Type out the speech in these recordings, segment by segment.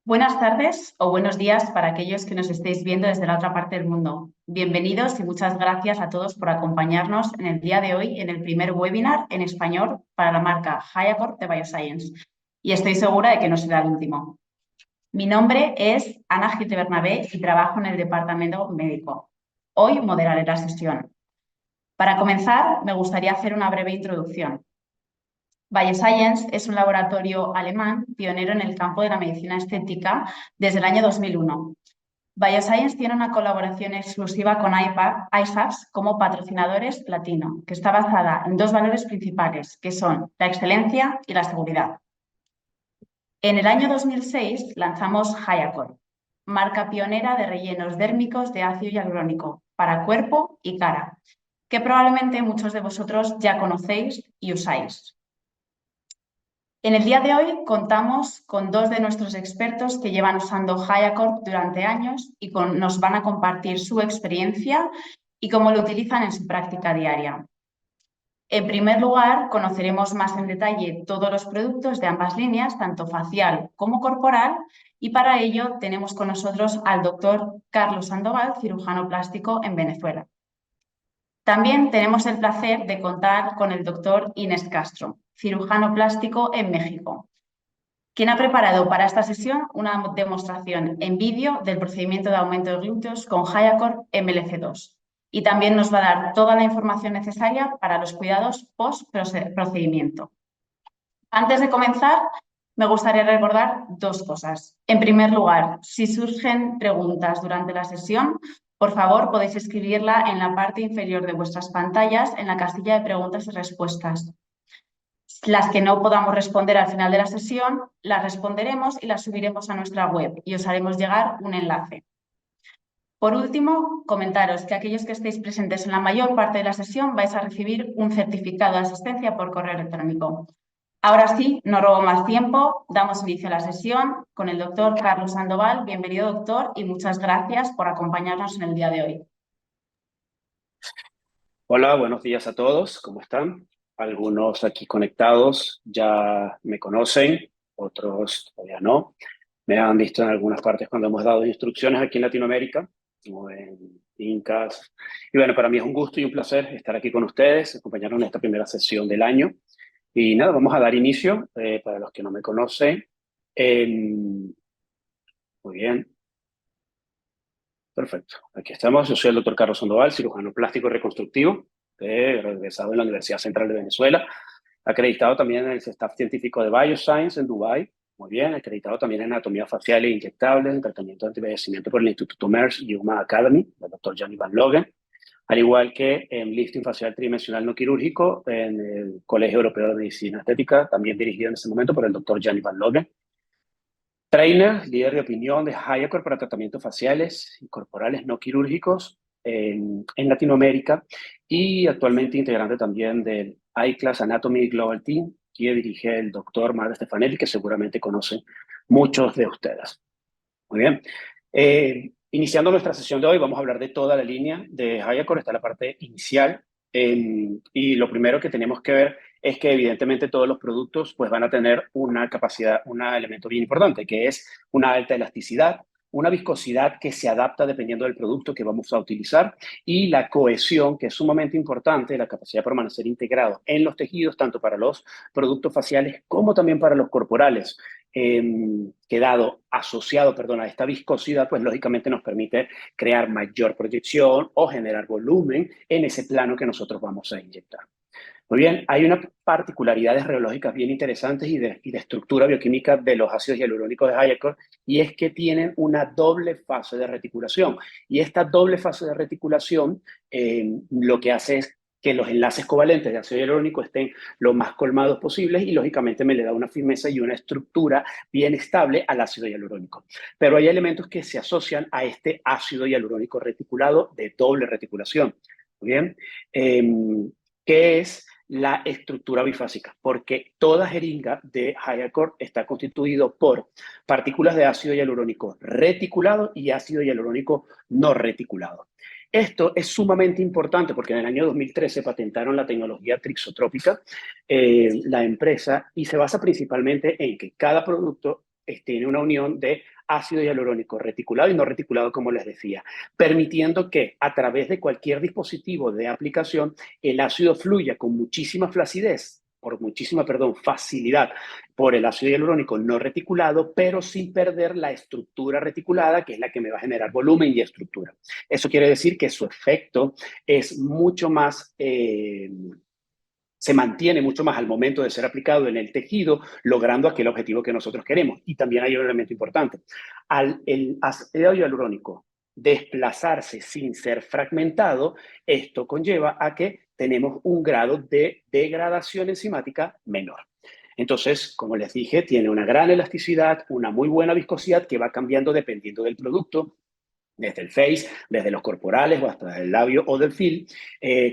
Buenas tardes o buenos días para aquellos que nos estéis viendo desde la otra parte del mundo. Bienvenidos y muchas gracias a todos por acompañarnos en el día de hoy en el primer webinar en español para la marca HiAccord de Bioscience. Y estoy segura de que no será el último. Mi nombre es Ana Gil de Bernabé y trabajo en el departamento médico. Hoy moderaré la sesión. Para comenzar, me gustaría hacer una breve introducción. Bioscience es un laboratorio alemán pionero en el campo de la medicina estética desde el año 2001. Bioscience tiene una colaboración exclusiva con IFABs como patrocinadores platino, que está basada en dos valores principales, que son la excelencia y la seguridad. En el año 2006 lanzamos HiAccord, marca pionera de rellenos dérmicos de ácido hialurónico para cuerpo y cara, que probablemente muchos de vosotros ya conocéis y usáis. En el día de hoy contamos con dos de nuestros expertos que llevan usando HiAccord durante años y nos van a compartir su experiencia y cómo lo utilizan en su práctica diaria. En primer lugar, conoceremos más en detalle todos los productos de ambas líneas, tanto facial como corporal, y para ello tenemos con nosotros al doctor Carlos Sandoval, cirujano plástico en Venezuela. También tenemos el placer de contar con el doctor Inés Castro, cirujano plástico en México, quien ha preparado para esta sesión una demostración en vídeo del procedimiento de aumento de glúteos con HiAccord MLC2 y también nos va a dar toda la información necesaria para los cuidados post-procedimiento. Antes de comenzar, me gustaría recordar dos cosas. En primer lugar, si surgen preguntas durante la sesión, por favor podéis escribirla en la parte inferior de vuestras pantallas en la casilla de preguntas y respuestas. Las que no podamos responder al final de la sesión, las responderemos y las subiremos a nuestra web y os haremos llegar un enlace. Por último, comentaros que aquellos que estéis presentes en la mayor parte de la sesión vais a recibir un certificado de asistencia por correo electrónico. Ahora sí, no robo más tiempo, damos inicio a la sesión con el doctor Carlos Sandoval. Bienvenido, doctor, y muchas gracias por acompañarnos en el día de hoy. Hola, buenos días a todos. ¿Cómo están? Algunos aquí conectados ya me conocen, otros todavía no. Me han visto en algunas partes cuando hemos dado instrucciones aquí en Latinoamérica, como en Incas. Y bueno, para mí es un gusto y un placer estar aquí con ustedes, acompañarnos en esta primera sesión del año. Y nada, vamos a dar inicio. Para los que no me conocen, muy bien. Perfecto. Aquí estamos. Yo soy el doctor Carlos Sandoval, cirujano plástico y reconstructivo, egresado en la Universidad Central de Venezuela, acreditado también en el staff científico de Bioscience en Dubái, muy bien, acreditado también en anatomía facial e inyectable, en tratamiento de antivejecimiento por el Instituto Merck y Human Academy, del doctor Gianni Van Logen, al igual que en lifting facial tridimensional no quirúrgico en el Colegio Europeo de Medicina Estética, también dirigido en ese momento por el doctor Gianni Van Logen. Trainer, líder de opinión de HiAccord para tratamientos faciales y corporales no quirúrgicos en Latinoamérica y actualmente integrante también del iClass Anatomy Global Team que dirige el doctor Mark Stefanelli, que seguramente conocen muchos de ustedes. Muy bien. Iniciando nuestra sesión de hoy, vamos a hablar de toda la línea de HiAccord. Está la parte inicial. Y lo primero que tenemos que ver es que evidentemente todos los productos pues, van a tener una capacidad, un elemento bien importante, que es una alta elasticidad, una viscosidad que se adapta dependiendo del producto que vamos a utilizar y la cohesión, que es sumamente importante, la capacidad de permanecer integrado en los tejidos, tanto para los productos faciales como también para los corporales. Asociado a esta viscosidad, pues lógicamente nos permite crear mayor proyección o generar volumen en ese plano que nosotros vamos a inyectar. Muy bien, hay unas particularidades reológicas bien interesantes y de estructura bioquímica de los ácidos hialurónicos de HiAccord, y es que tienen una doble fase de reticulación. Y esta doble fase de reticulación lo que hace es que los enlaces covalentes de ácido hialurónico estén lo más colmados posibles y lógicamente me le da una firmeza y una estructura bien estable al ácido hialurónico. Pero hay elementos que se asocian a este ácido hialurónico reticulado de doble reticulación. Muy bien, ¿qué es la estructura bifásica? Porque toda jeringa de HiAccord está constituido por partículas de ácido hialurónico reticulado y ácido hialurónico no reticulado. Esto es sumamente importante porque en el año 2013 patentaron la tecnología trixotrópica, la empresa, y se basa principalmente en que cada producto tiene una unión de ácido hialurónico reticulado y no reticulado, como les decía, permitiendo que a través de cualquier dispositivo de aplicación el ácido fluya con muchísima facilidad por el ácido hialurónico no reticulado, pero sin perder la estructura reticulada, que es la que me va a generar volumen y estructura. Eso quiere decir que su efecto es mucho más... se mantiene mucho más al momento de ser aplicado en el tejido, logrando aquel objetivo que nosotros queremos. Y también hay un elemento importante. Al el ácido hialurónico desplazarse sin ser fragmentado, esto conlleva a que tenemos un grado de degradación enzimática menor. Entonces, como les dije, tiene una gran elasticidad, una muy buena viscosidad que va cambiando dependiendo del producto, desde el face, desde los corporales o hasta el labio o del fil,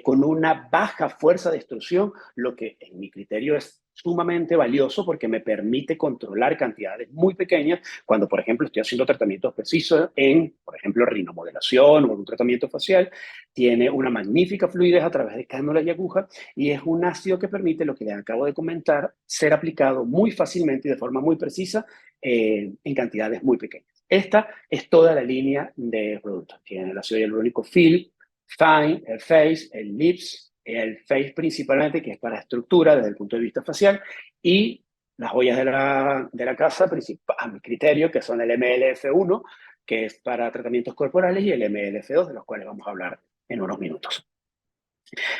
con una baja fuerza de extrusión, lo que en mi criterio es sumamente valioso porque me permite controlar cantidades muy pequeñas cuando, por ejemplo, estoy haciendo tratamientos precisos en, por ejemplo, rinomodelación o un tratamiento facial. Tiene una magnífica fluidez a través de cánulas y agujas y es un ácido que permite, lo que les acabo de comentar, ser aplicado muy fácilmente y de forma muy precisa en cantidades muy pequeñas. Esta es toda la línea de productos. Tiene el ácido hialurónico Fill, Fine, el Face, el Lips, el Face principalmente, que es para estructura desde el punto de vista facial, y las joyas de la casa, a mi criterio, que son el MLF1, que es para tratamientos corporales, y el MLF2, de los cuales vamos a hablar en unos minutos.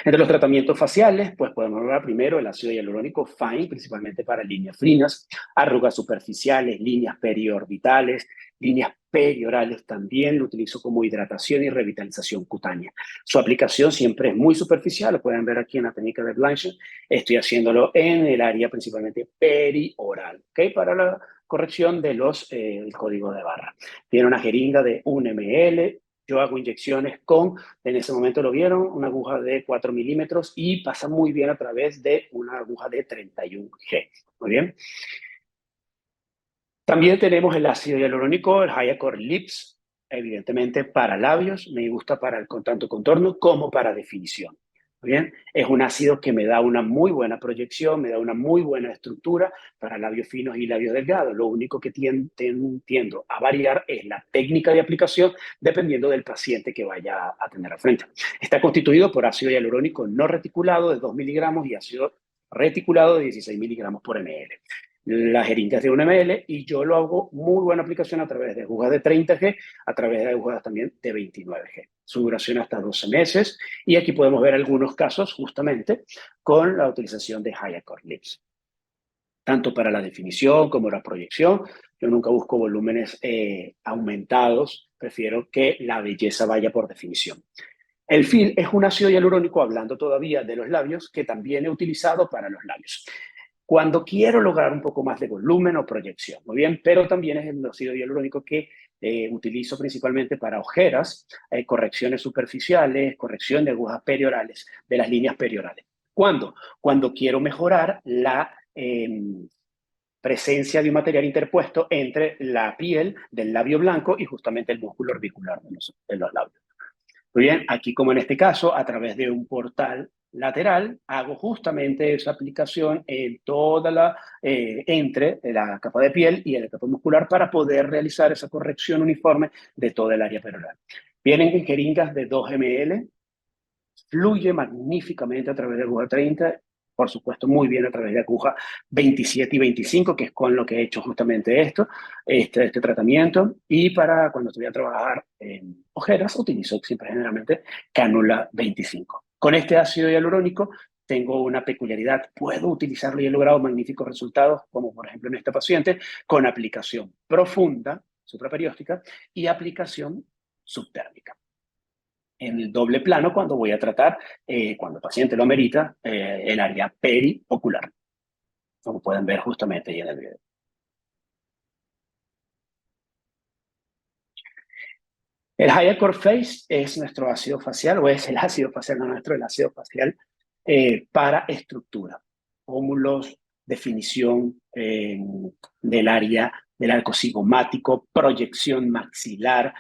Entre los tratamientos faciales, pues podemos hablar primero el ácido hialurónico Fine, principalmente para líneas finas, arrugas superficiales, líneas periorbitales, líneas periorales también. Lo utilizo como hidratación y revitalización cutánea. Su aplicación siempre es muy superficial, lo pueden ver aquí en la técnica de Blanchard. Estoy haciéndolo en el área principalmente perioral, ¿ok? Para la corrección de el código de barra. Tiene una jeringa de 1 ml. Yo hago inyecciones en ese momento lo vieron, una aguja de 4 milímetros y pasa muy bien a través de una aguja de 31G. Muy bien. También tenemos el ácido hialurónico, el Hyacor Lips, evidentemente para labios, me gusta para tanto contorno como para definición. Muy bien, es un ácido que me da una muy buena proyección, me da una muy buena estructura para labios finos y labios delgados. Lo único que tiendo a variar es la técnica de aplicación dependiendo del paciente que vaya a tener al frente. Está constituido por ácido hialurónico no reticulado de 2 miligramos y ácido reticulado de 16 miligramos por ml. La jeringa es de 1 ml y yo lo hago muy buena aplicación a través de agujas de 30G, a través de agujas también de 29G. Su duración hasta 12 meses y aquí podemos ver algunos casos justamente con la utilización de Hyacor Lips. Tanto para la definición como la proyección, yo nunca busco volúmenes aumentados, prefiero que la belleza vaya por definición. El Fill es un ácido hialurónico, hablando todavía de los labios, que también he utilizado para los labios. Cuando quiero lograr un poco más de volumen o proyección, muy bien, pero también es el ácido hialurónico que utilizo principalmente para ojeras, correcciones superficiales, corrección de agujas periorales, de las líneas periorales. ¿Cuándo? Cuando quiero mejorar la presencia de un material interpuesto entre la piel del labio blanco y justamente el músculo orbicular de los labios. Muy bien, aquí como en este caso, a través de un portal lateral, hago justamente esa aplicación en entre la capa de piel y la capa muscular para poder realizar esa corrección uniforme de toda el área perioral. Vienen en jeringas de 2 ml, fluye magníficamente a través de aguja 30, por supuesto muy bien a través de aguja 27 y 25, que es con lo que he hecho justamente este tratamiento. Y para cuando voy a trabajar en ojeras, utilizo siempre generalmente cánula 25. Con este ácido hialurónico tengo una peculiaridad, puedo utilizarlo y he logrado magníficos resultados, como por ejemplo en esta paciente, con aplicación profunda, supraperióstica, y aplicación subtérmica en el doble plano cuando voy a tratar, cuando el paciente lo amerita, el área periocular, como pueden ver justamente ahí en el video. El Hyacor Face es nuestro ácido facial, o es el ácido facial, no nuestro, el ácido facial para estructura, pómulos, definición del área del arco cigomático, proyección maxilar,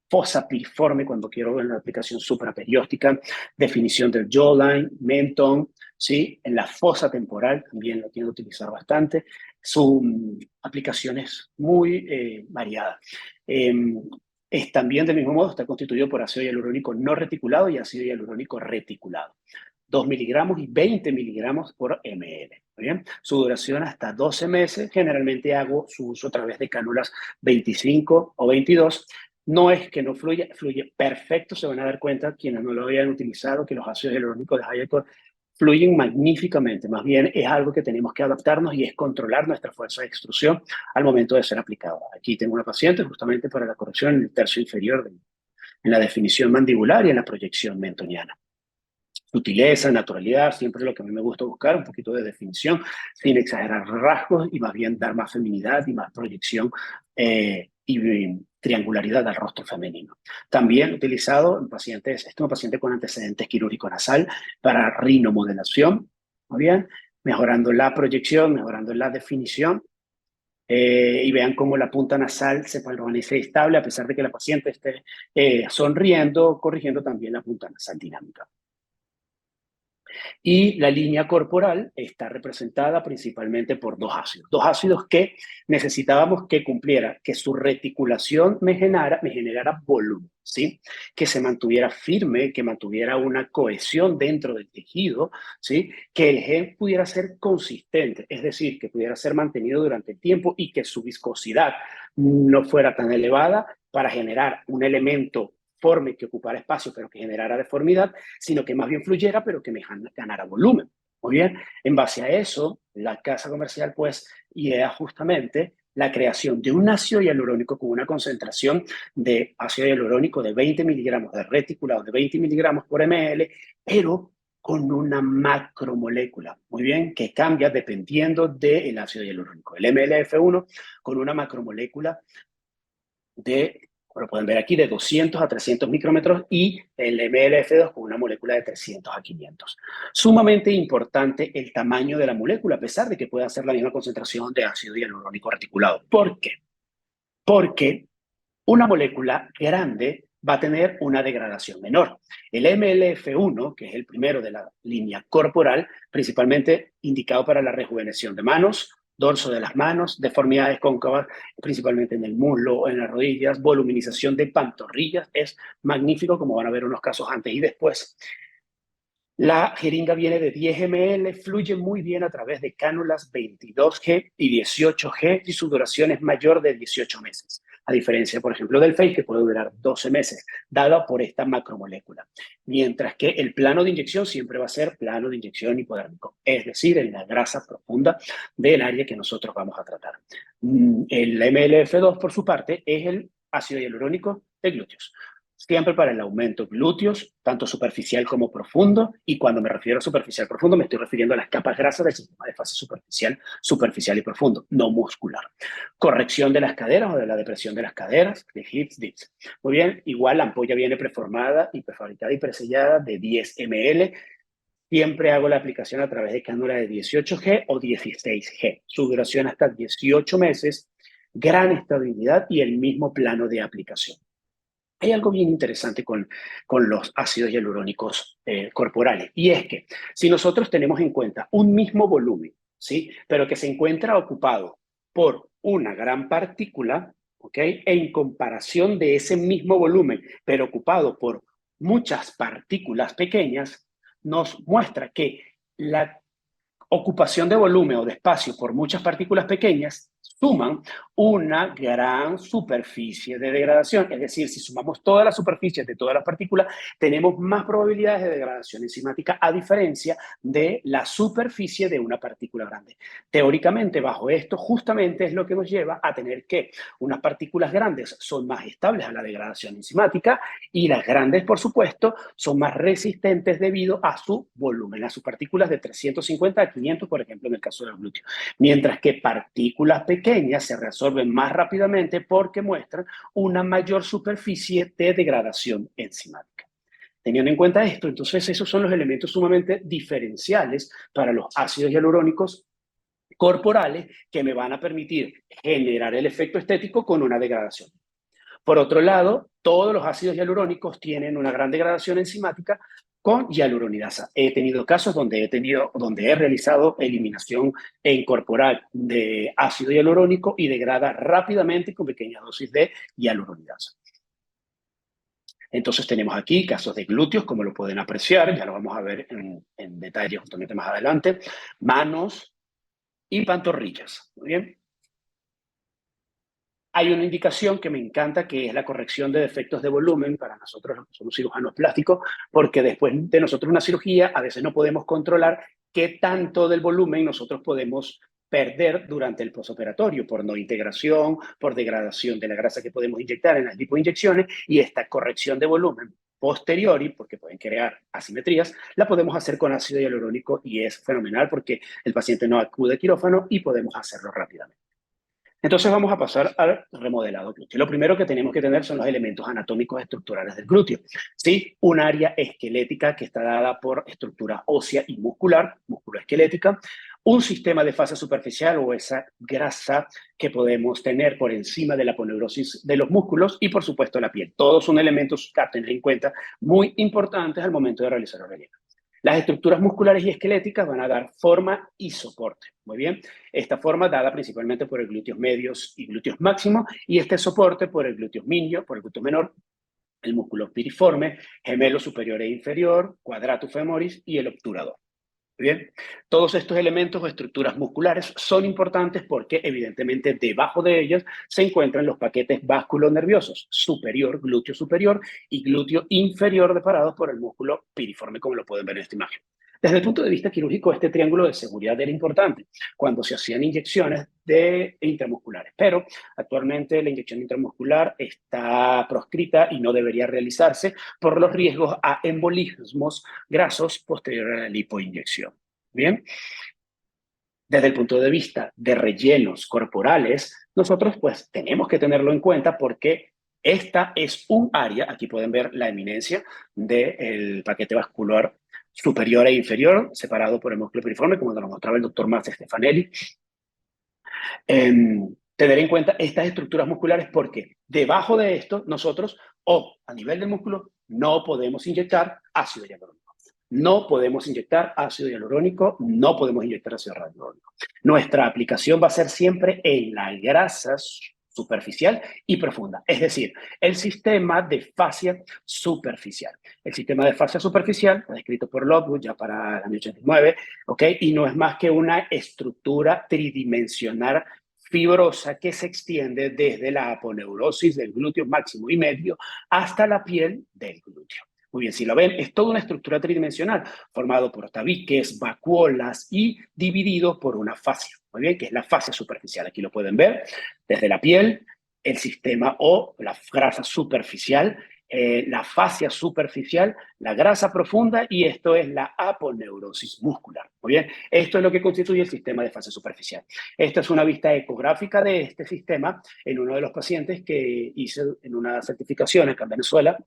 fosa piriforme cuando quiero ver una aplicación supraperióstica, definición del jawline, mentón, ¿sí? En la fosa temporal también lo tiende a utilizar bastante. Su aplicación es muy variada. Es también, del mismo modo, está constituido por ácido hialurónico no reticulado y ácido hialurónico reticulado. 2 miligramos y 20 miligramos por ml. ¿Bien? Su duración hasta 12 meses. Generalmente hago su uso a través de cánulas 25 o 22. No es que no fluya, fluye perfecto. Se van a dar cuenta quienes no lo habían utilizado que los ácidos hialurónicos de Hayacor fluyen magníficamente. Más bien es algo que tenemos que adaptarnos y es controlar nuestra fuerza de extrusión al momento de ser aplicado. Aquí tengo una paciente justamente para la corrección en el tercio inferior, en la definición mandibular y en la proyección mentoniana. Sutileza, naturalidad, siempre lo que a mí me gusta buscar, un poquito de definición, sin exagerar rasgos y más bien dar más feminidad y más proyección y triangularidad al rostro femenino. También utilizado en pacientes, este es un paciente con antecedentes quirúrgico nasal para rinomodelación, muy bien, mejorando la proyección, mejorando la definición. Y vean cómo la punta nasal se permanece estable a pesar de que la paciente esté sonriendo, corrigiendo también la punta nasal dinámica. Y la línea corporal está representada principalmente por dos ácidos que necesitábamos que cumpliera, que su reticulación me generara volumen, ¿sí? Que se mantuviera firme, que mantuviera una cohesión dentro del tejido, ¿sí? Que el gel pudiera ser consistente, es decir, que pudiera ser mantenido durante el tiempo y que su viscosidad no fuera tan elevada para generar un elemento forme que ocupara espacio pero que generara deformidad, sino que más bien fluyera pero que me ganara volumen. Muy bien, en base a eso, la casa comercial pues idea justamente la creación de un ácido hialurónico con una concentración de ácido hialurónico de 20 miligramos de reticulado de 20 miligramos por ml, pero con una macromolécula, muy bien, que cambia dependiendo del ácido hialurónico. El MLF1 con una macromolécula de, como lo pueden ver aquí, de 200 a 300 micrómetros y el MLF2 con una molécula de 300 a 500. Sumamente importante el tamaño de la molécula, a pesar de que pueda ser la misma concentración de ácido hialurónico reticulado. ¿Por qué? Porque una molécula grande va a tener una degradación menor. El MLF1, que es el primero de la línea corporal, principalmente indicado para la rejuvenecimiento de manos, dorso de las manos, deformidades cóncavas, principalmente en el muslo, en las rodillas, voluminización de pantorrillas, es magnífico, como van a ver unos casos antes y después. La jeringa viene de 10 ml, fluye muy bien a través de cánulas 22G y 18G y su duración es mayor de 18 meses, a diferencia, por ejemplo, del Face, que puede durar 12 meses, dada por esta macromolécula. Mientras que el plano de inyección siempre va a ser plano de inyección hipodérmico, es decir, en la grasa profunda del área que nosotros vamos a tratar. El MLF2, por su parte, es el ácido hialurónico de glúteos. Siempre para el aumento glúteos, tanto superficial como profundo, y cuando me refiero a superficial profundo me estoy refiriendo a las capas grasas del sistema de fase superficial, superficial y profundo, no muscular. Corrección de las caderas o de la depresión de las caderas, de hips, dips. Muy bien, igual la ampolla viene preformada y prefabricada y presellada de 10 ml. Siempre hago la aplicación a través de cánula de 18G o 16G. Su duración hasta 18 meses, gran estabilidad y el mismo plano de aplicación. Hay algo bien interesante con los ácidos hialurónicos corporales, y es que si nosotros tenemos en cuenta un mismo volumen, ¿sí? Pero que se encuentra ocupado por una gran partícula, ¿ok? En comparación de ese mismo volumen, pero ocupado por muchas partículas pequeñas, nos muestra que la ocupación de volumen o de espacio por muchas partículas pequeñas suman una gran superficie de degradación. Es decir, si sumamos todas las superficies de todas las partículas, tenemos más probabilidades de degradación enzimática a diferencia de la superficie de una partícula grande. Teóricamente, bajo esto, justamente es lo que nos lleva a tener que unas partículas grandes son más estables a la degradación enzimática y las grandes, por supuesto, son más resistentes debido a su volumen, a sus partículas de 350 a 500, por ejemplo, en el caso del glúteo. Mientras que partículas pequeñas se reabsorben más rápidamente porque muestran una mayor superficie de degradación enzimática. Teniendo en cuenta esto, entonces esos son los elementos sumamente diferenciales para los ácidos hialurónicos corporales que me van a permitir generar el efecto estético con una degradación. Por otro lado, todos los ácidos hialurónicos tienen una gran degradación enzimática con hialuronidasa. He tenido casos donde he realizado eliminación corporal de ácido hialurónico y degrada rápidamente con pequeñas dosis de hialuronidasa. Entonces tenemos aquí casos de glúteos, como lo pueden apreciar, ya lo vamos a ver en detalle justamente más adelante, manos y pantorrillas. Muy bien. Hay una indicación que me encanta, que es la corrección de defectos de volumen para nosotros, los que somos cirujanos plásticos, porque después de nosotros una cirugía, a veces no podemos controlar qué tanto del volumen nosotros podemos perder durante el posoperatorio, por no integración, por degradación de la grasa que podemos inyectar en las lipoinyecciones, y esta corrección de volumen posteriori, porque pueden crear asimetrías, la podemos hacer con ácido hialurónico y es fenomenal porque el paciente no acude a quirófano y podemos hacerlo rápidamente. Entonces vamos a pasar al remodelado glúteo. Lo primero que tenemos que tener son los elementos anatómicos estructurales del glúteo. ¿Sí? Un área esquelética que está dada por estructura ósea y muscular, musculoesquelética, un sistema de fascia superficial o esa grasa que podemos tener por encima de la aponeurosis de los músculos y, por supuesto, la piel. Todos son elementos a tener en cuenta muy importantes al momento de realizar el relleno. Las estructuras musculares y esqueléticas van a dar forma y soporte. Muy bien. Esta forma dada principalmente por el glúteos medios y glúteos máximos, y este soporte por el glúteos minio, por el glúteo menor, el músculo piriforme, gemelo superior e inferior, quadratus femoris y el obturador. Bien, todos estos elementos o estructuras musculares son importantes porque evidentemente debajo de ellas se encuentran los paquetes vasculonerviosos superior, glúteo superior y glúteo inferior separados por el músculo piriforme, como lo pueden ver en esta imagen. Desde el punto de vista quirúrgico, este triángulo de seguridad era importante cuando se hacían inyecciones intramusculares, pero actualmente la inyección intramuscular está proscrita y no debería realizarse por los riesgos a embolismos grasos posterior a la lipoinyección. Bien, desde el punto de vista de rellenos corporales, nosotros pues tenemos que tenerlo en cuenta porque esta es un área, aquí pueden ver la eminencia del paquete vascular superior e inferior, separado por el músculo piriforme, como nos mostraba el doctor Max Stefanelli. Tener en cuenta estas estructuras musculares porque debajo de esto nosotros, o a nivel del músculo, no podemos inyectar ácido hialurónico. No podemos inyectar ácido hialurónico, no podemos inyectar ácido hialurónico. Nuestra aplicación va a ser siempre en la grasa superficial y profunda, es decir, el sistema de fascia superficial. El sistema de fascia superficial, está descrito por Lockwood ya para el año 89, ¿ok? Y no es más que una estructura tridimensional fibrosa que se extiende desde la aponeurosis del glúteo máximo y medio hasta la piel del glúteo. Muy bien, si lo ven, es toda una estructura tridimensional formado por tabiques, vacuolas y dividido por una fascia. Muy bien, que es la fascia superficial. Aquí lo pueden ver desde la piel, el sistema o la grasa superficial, la fascia superficial, la grasa profunda y esto es la aponeurosis muscular. Muy bien, esto es lo que constituye el sistema de fascia superficial. Esta es una vista ecográfica de este sistema en uno de los pacientes que hice en una certificación acá en Venezuela,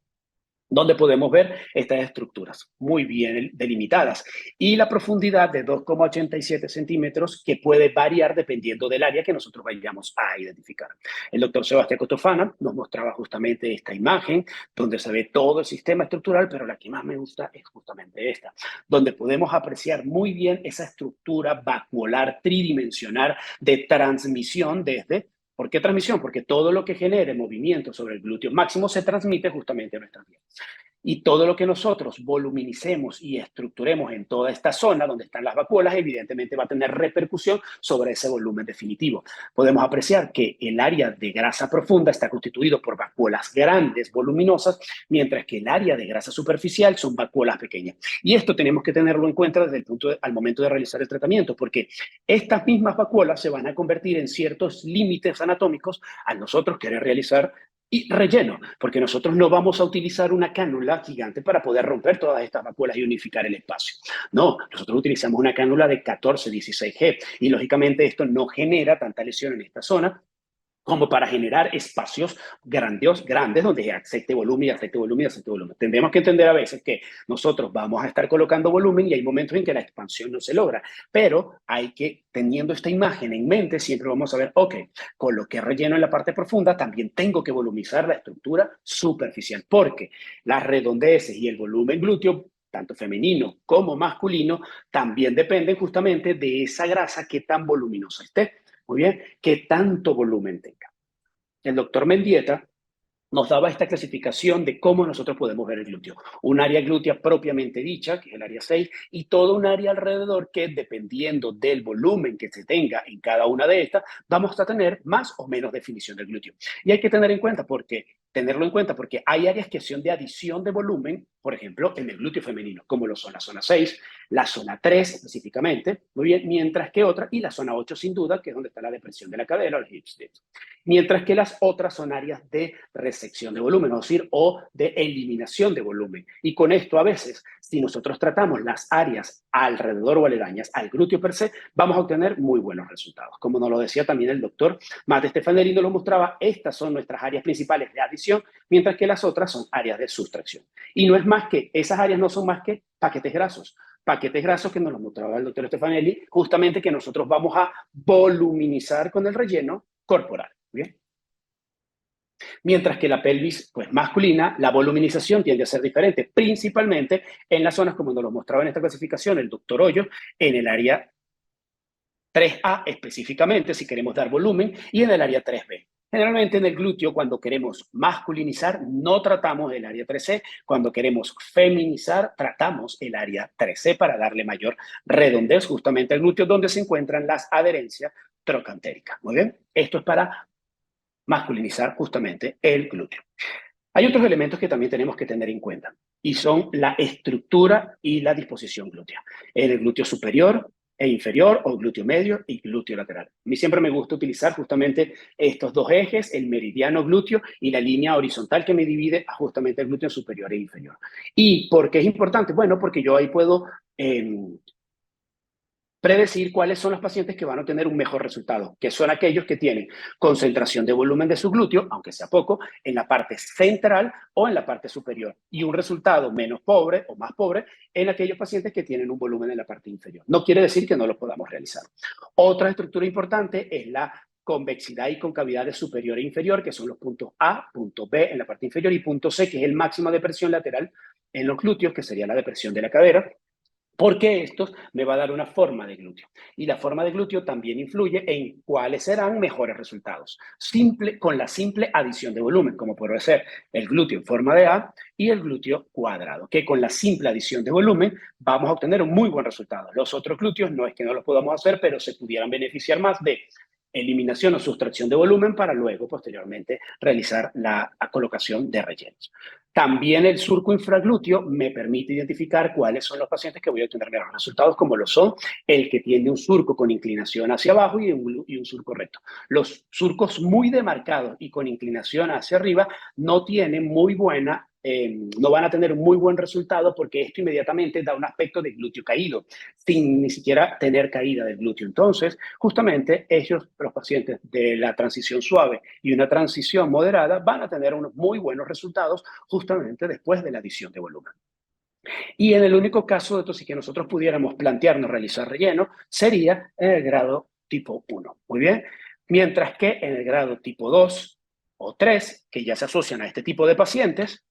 donde podemos ver estas estructuras muy bien delimitadas y la profundidad de 2,87 centímetros que puede variar dependiendo del área que nosotros vayamos a identificar. El doctor Sebastián Cotofana nos mostraba justamente esta imagen donde se ve todo el sistema estructural, pero la que más me gusta es justamente esta, donde podemos apreciar muy bien esa estructura vacuolar tridimensional de transmisión desde. ¿Por qué transmisión? Porque todo lo que genere movimiento sobre el glúteo máximo se transmite justamente a nuestra piel. Y todo lo que nosotros voluminicemos y estructuremos en toda esta zona donde están las vacuolas, evidentemente va a tener repercusión sobre ese volumen definitivo. Podemos apreciar que el área de grasa profunda está constituido por vacuolas grandes, voluminosas, mientras que el área de grasa superficial son vacuolas pequeñas. Y esto tenemos que tenerlo en cuenta desde el al momento de realizar el tratamiento, porque estas mismas vacuolas se van a convertir en ciertos límites anatómicos al nosotros querer realizar y relleno, porque nosotros no vamos a utilizar una cánula gigante para poder romper todas estas vacuolas y unificar el espacio. No, nosotros utilizamos una cánula de 14, 16G y lógicamente esto no genera tanta lesión en esta zona como para generar espacios grandes donde acepte volumen y acepte volumen y acepte volumen. Tendremos que entender a veces que nosotros vamos a estar colocando volumen y hay momentos en que la expansión no se logra, pero hay que, teniendo esta imagen en mente, siempre vamos a ver, ok, con lo que relleno en la parte profunda, también tengo que volumizar la estructura superficial, porque las redondeces y el volumen glúteo tanto femenino como masculino, también dependen justamente de esa grasa que tan voluminosa esté. Muy bien, qué tanto volumen tenga. El doctor Mendieta nos daba esta clasificación de cómo nosotros podemos ver el glúteo. Un área glútea propiamente dicha, que es el área 6, y todo un área alrededor que, dependiendo del volumen que se tenga en cada una de estas, vamos a tener más o menos definición del glúteo. Y hay que tenerlo en cuenta porque hay áreas que son de adición de volumen, por ejemplo, en el glúteo femenino, como lo son la zona 6, la zona 3 específicamente, muy bien, mientras que otra, y la zona 8 sin duda, que es donde está la depresión de la cadera, el hips dip. Mientras que las otras son áreas de resección de volumen, es decir, o de eliminación de volumen. Y con esto a veces, si nosotros tratamos las áreas alrededor o aledañas al glúteo per se, vamos a obtener muy buenos resultados. Como nos lo decía también el doctor Matt Stefanelli, nos lo mostraba, estas son nuestras áreas principales de adición, mientras que las otras son áreas de sustracción. Y no es más que, esas áreas no son más que paquetes grasos que nos lo mostraba el doctor Stefanelli, justamente que nosotros vamos a voluminizar con el relleno corporal. ¿Bien? Mientras que la pelvis pues, masculina, la voluminización tiende a ser diferente, principalmente en las zonas como nos lo mostraba en esta clasificación el doctor Hoyo, en el área 3A específicamente, si queremos dar volumen, y en el área 3B. Generalmente en el glúteo, cuando queremos masculinizar, no tratamos el área 3C. Cuando queremos feminizar, tratamos el área 3C para darle mayor redondez justamente al glúteo, donde se encuentran las adherencias trocantéricas. Muy bien, esto es para masculinizar justamente el glúteo. Hay otros elementos que también tenemos que tener en cuenta y son la estructura y la disposición glútea. En el glúteo superior e inferior o glúteo medio y glúteo lateral. A mí siempre me gusta utilizar justamente estos dos ejes, el meridiano glúteo y la línea horizontal que me divide justamente el glúteo superior e inferior. ¿Y por qué es importante? Bueno, porque yo ahí puedo predecir cuáles son los pacientes que van a tener un mejor resultado, que son aquellos que tienen concentración de volumen de su glúteo, aunque sea poco, en la parte central o en la parte superior, y un resultado menos pobre o más pobre en aquellos pacientes que tienen un volumen en la parte inferior. No quiere decir que no lo podamos realizar. Otra estructura importante es la convexidad y concavidad de superior e inferior, que son los puntos A, punto B en la parte inferior y punto C, que es el máximo de presión lateral en los glúteos, que sería la depresión de la cadera, porque esto me va a dar una forma de glúteo. Y la forma de glúteo también influye en cuáles serán mejores resultados. Con la simple adición de volumen, como puede ser el glúteo en forma de A y el glúteo cuadrado, que con la simple adición de volumen vamos a obtener un muy buen resultado. Los otros glúteos no es que no los podamos hacer, pero se pudieran beneficiar más de eliminación o sustracción de volumen para luego, posteriormente, realizar la colocación de rellenos. También el surco infraglúteo me permite identificar cuáles son los pacientes que voy a obtener mejores resultados, como lo son el que tiene un surco con inclinación hacia abajo y un surco recto. Los surcos muy demarcados y con inclinación hacia arriba no tienen no van a tener un muy buen resultado porque esto inmediatamente da un aspecto de glúteo caído, sin ni siquiera tener caída del glúteo. Entonces, justamente los pacientes de la transición suave y una transición moderada, van a tener unos muy buenos resultados justamente después de la adición de volumen. Y en el único caso de esto, si que nosotros pudiéramos plantearnos realizar relleno, sería en el grado tipo 1. Muy bien. Mientras que en el grado tipo 2 o 3, que ya se asocian a este tipo de pacientes,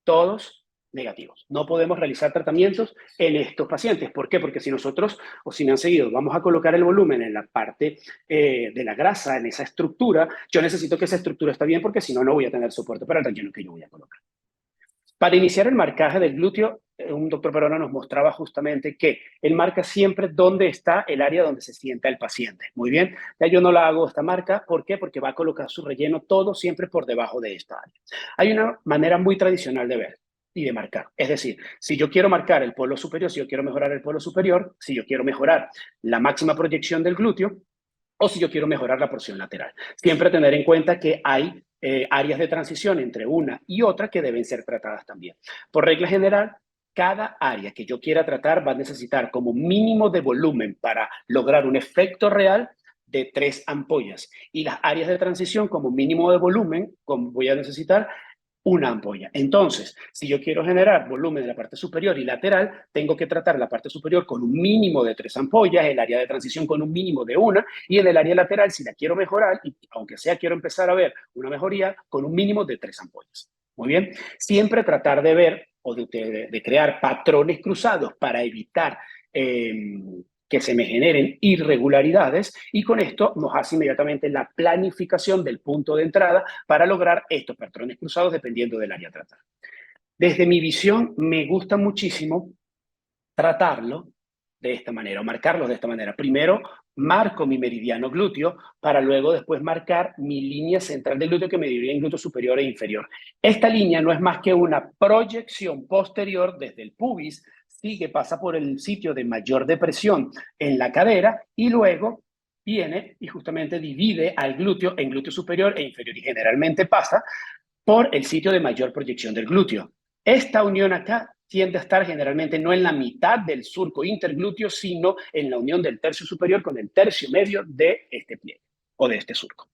todos negativos. No podemos realizar tratamientos en estos pacientes. ¿Por qué? Porque si nosotros, o si me han seguido, vamos a colocar el volumen en la parte de la grasa, en esa estructura, yo necesito que esa estructura esté bien porque si no, no voy a tener soporte para el relleno que yo voy a colocar. Para iniciar el marcaje del glúteo, un doctor peruano nos mostraba justamente que él marca siempre dónde está el área donde se sienta el paciente. Muy bien, ya yo no la hago esta marca. ¿Por qué? Porque va a colocar su relleno todo siempre por debajo de esta área. Hay una manera muy tradicional de ver y de marcar. Es decir, si yo quiero marcar el polo superior, si yo quiero mejorar el polo superior, si yo quiero mejorar la máxima proyección del glúteo, o si yo quiero mejorar la porción lateral. Siempre tener en cuenta que hay áreas de transición entre una y otra que deben ser tratadas también. Por regla general, cada área que yo quiera tratar va a necesitar como mínimo de volumen para lograr un efecto real de 3 ampollas. Y las áreas de transición como mínimo de volumen, como voy a necesitar una ampolla. Entonces, si yo quiero generar volumen en la parte superior y lateral, tengo que tratar la parte superior con un mínimo de 3 ampollas, el área de transición con un mínimo de una, y en el área lateral, si la quiero mejorar, y aunque sea quiero empezar a ver una mejoría, con un mínimo de 3 ampollas. Muy bien. Siempre tratar de ver o de crear patrones cruzados para evitar que se me generen irregularidades, y con esto nos hace inmediatamente la planificación del punto de entrada para lograr estos patrones cruzados dependiendo del área a tratar. Desde mi visión, me gusta muchísimo tratarlo de esta manera, o marcarlos de esta manera. Primero, marco mi meridiano glúteo para luego después marcar mi línea central del glúteo que me divide en glúteo superior e inferior. Esta línea no es más que una proyección posterior desde el pubis, sigue, pasa por el sitio de mayor depresión en la cadera y luego viene y justamente divide al glúteo en glúteo superior e inferior, y generalmente pasa por el sitio de mayor proyección del glúteo. Esta unión acá tiende a estar generalmente no en la mitad del surco interglúteo, sino en la unión del tercio superior con el tercio medio de este pliegue o de este surco.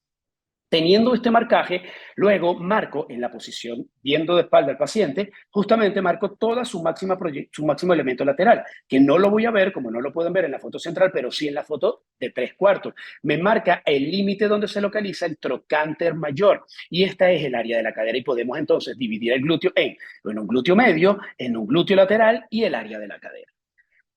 Teniendo este marcaje, luego marco en la posición viendo de espalda al paciente, justamente marco toda su máximo elemento lateral, que no lo voy a ver, como no lo pueden ver en la foto central, pero sí en la foto de 3/4. Me marca el límite donde se localiza el trocánter mayor, y esta es el área de la cadera, y podemos entonces dividir el glúteo en un glúteo medio, en un glúteo lateral y el área de la cadera.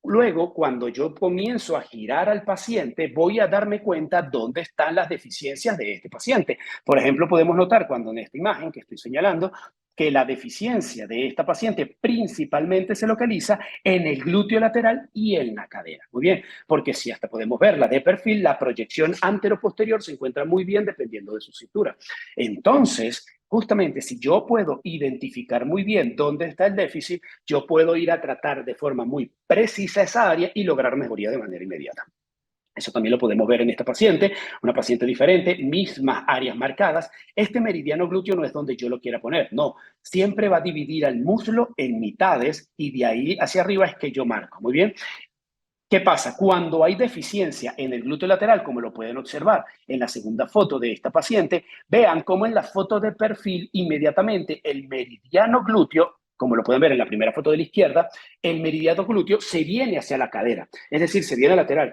Luego, cuando yo comienzo a girar al paciente, voy a darme cuenta dónde están las deficiencias de este paciente. Por ejemplo, podemos notar cuando en esta imagen que estoy señalando, que la deficiencia de esta paciente principalmente se localiza en el glúteo lateral y en la cadera. Muy bien, porque si hasta podemos verla de perfil, la proyección antero-posterior se encuentra muy bien dependiendo de su cintura. Entonces, justamente si yo puedo identificar muy bien dónde está el déficit, yo puedo ir a tratar de forma muy precisa esa área y lograr mejoría de manera inmediata. Eso también lo podemos ver en esta paciente, una paciente diferente, mismas áreas marcadas. Este meridiano glúteo no es donde yo lo quiera poner, no. Siempre va a dividir al muslo en mitades y de ahí hacia arriba es que yo marco. Muy bien. ¿Qué pasa? Cuando hay deficiencia en el glúteo lateral, como lo pueden observar en la segunda foto de esta paciente, vean cómo en la foto de perfil inmediatamente el meridiano glúteo, como lo pueden ver en la primera foto de la izquierda, el meridiano glúteo se viene hacia la cadera, es decir, se viene lateral.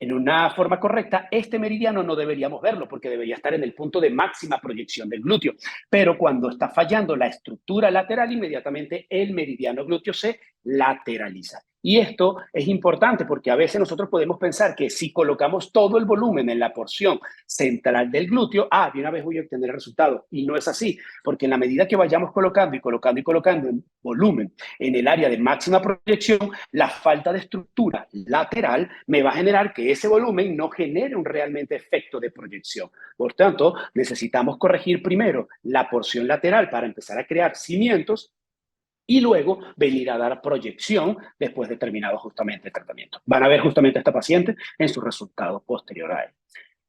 En una forma correcta, este meridiano no deberíamos verlo porque debería estar en el punto de máxima proyección del glúteo. Pero cuando está fallando la estructura lateral, inmediatamente el meridiano glúteo se lateraliza. Y esto es importante porque a veces nosotros podemos pensar que si colocamos todo el volumen en la porción central del glúteo, de una vez voy a obtener el resultado. Y no es así, porque en la medida que vayamos colocando y colocando y colocando en volumen en el área de máxima proyección, la falta de estructura lateral me va a generar que ese volumen no genere un realmente efecto de proyección. Por tanto, necesitamos corregir primero la porción lateral para empezar a crear cimientos y luego venir a dar proyección después de terminado justamente el tratamiento. Van a ver justamente a esta paciente en su resultado posterior a él.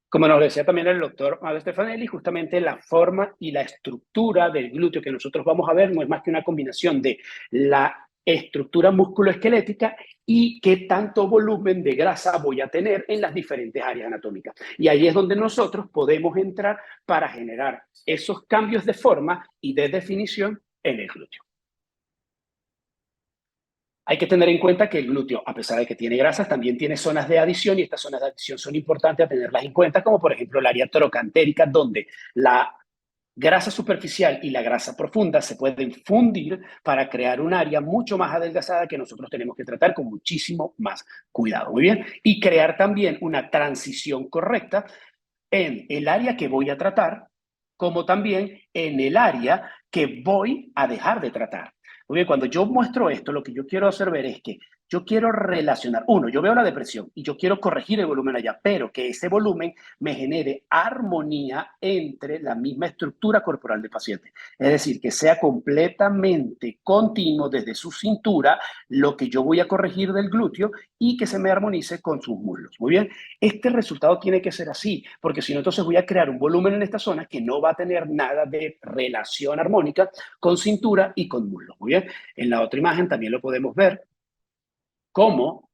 Como nos decía también el doctor Mado Stefanelli, justamente la forma y la estructura del glúteo que nosotros vamos a ver no es más que una combinación de la estructura musculoesquelética y qué tanto volumen de grasa voy a tener en las diferentes áreas anatómicas. Y ahí es donde nosotros podemos entrar para generar esos cambios de forma y de definición en el glúteo. Hay que tener en cuenta que el glúteo, a pesar de que tiene grasas, también tiene zonas de adición, y estas zonas de adición son importantes a tenerlas en cuenta, como por ejemplo el área trocantérica, donde la grasa superficial y la grasa profunda se pueden fundir para crear un área mucho más adelgazada que nosotros tenemos que tratar con muchísimo más cuidado. Muy bien. Y crear también una transición correcta en el área que voy a tratar, como también en el área que voy a dejar de tratar. Muy bien, cuando yo muestro esto, lo que yo quiero hacer ver es que yo quiero relacionar, yo veo la depresión y yo quiero corregir el volumen allá, pero que ese volumen me genere armonía entre la misma estructura corporal del paciente. Es decir, que sea completamente continuo desde su cintura lo que yo voy a corregir del glúteo y que se me armonice con sus muslos. Muy bien, este resultado tiene que ser así, porque si no, entonces voy a crear un volumen en esta zona que no va a tener nada de relación armónica con cintura y con muslos. Muy bien, en la otra imagen también lo podemos ver cómo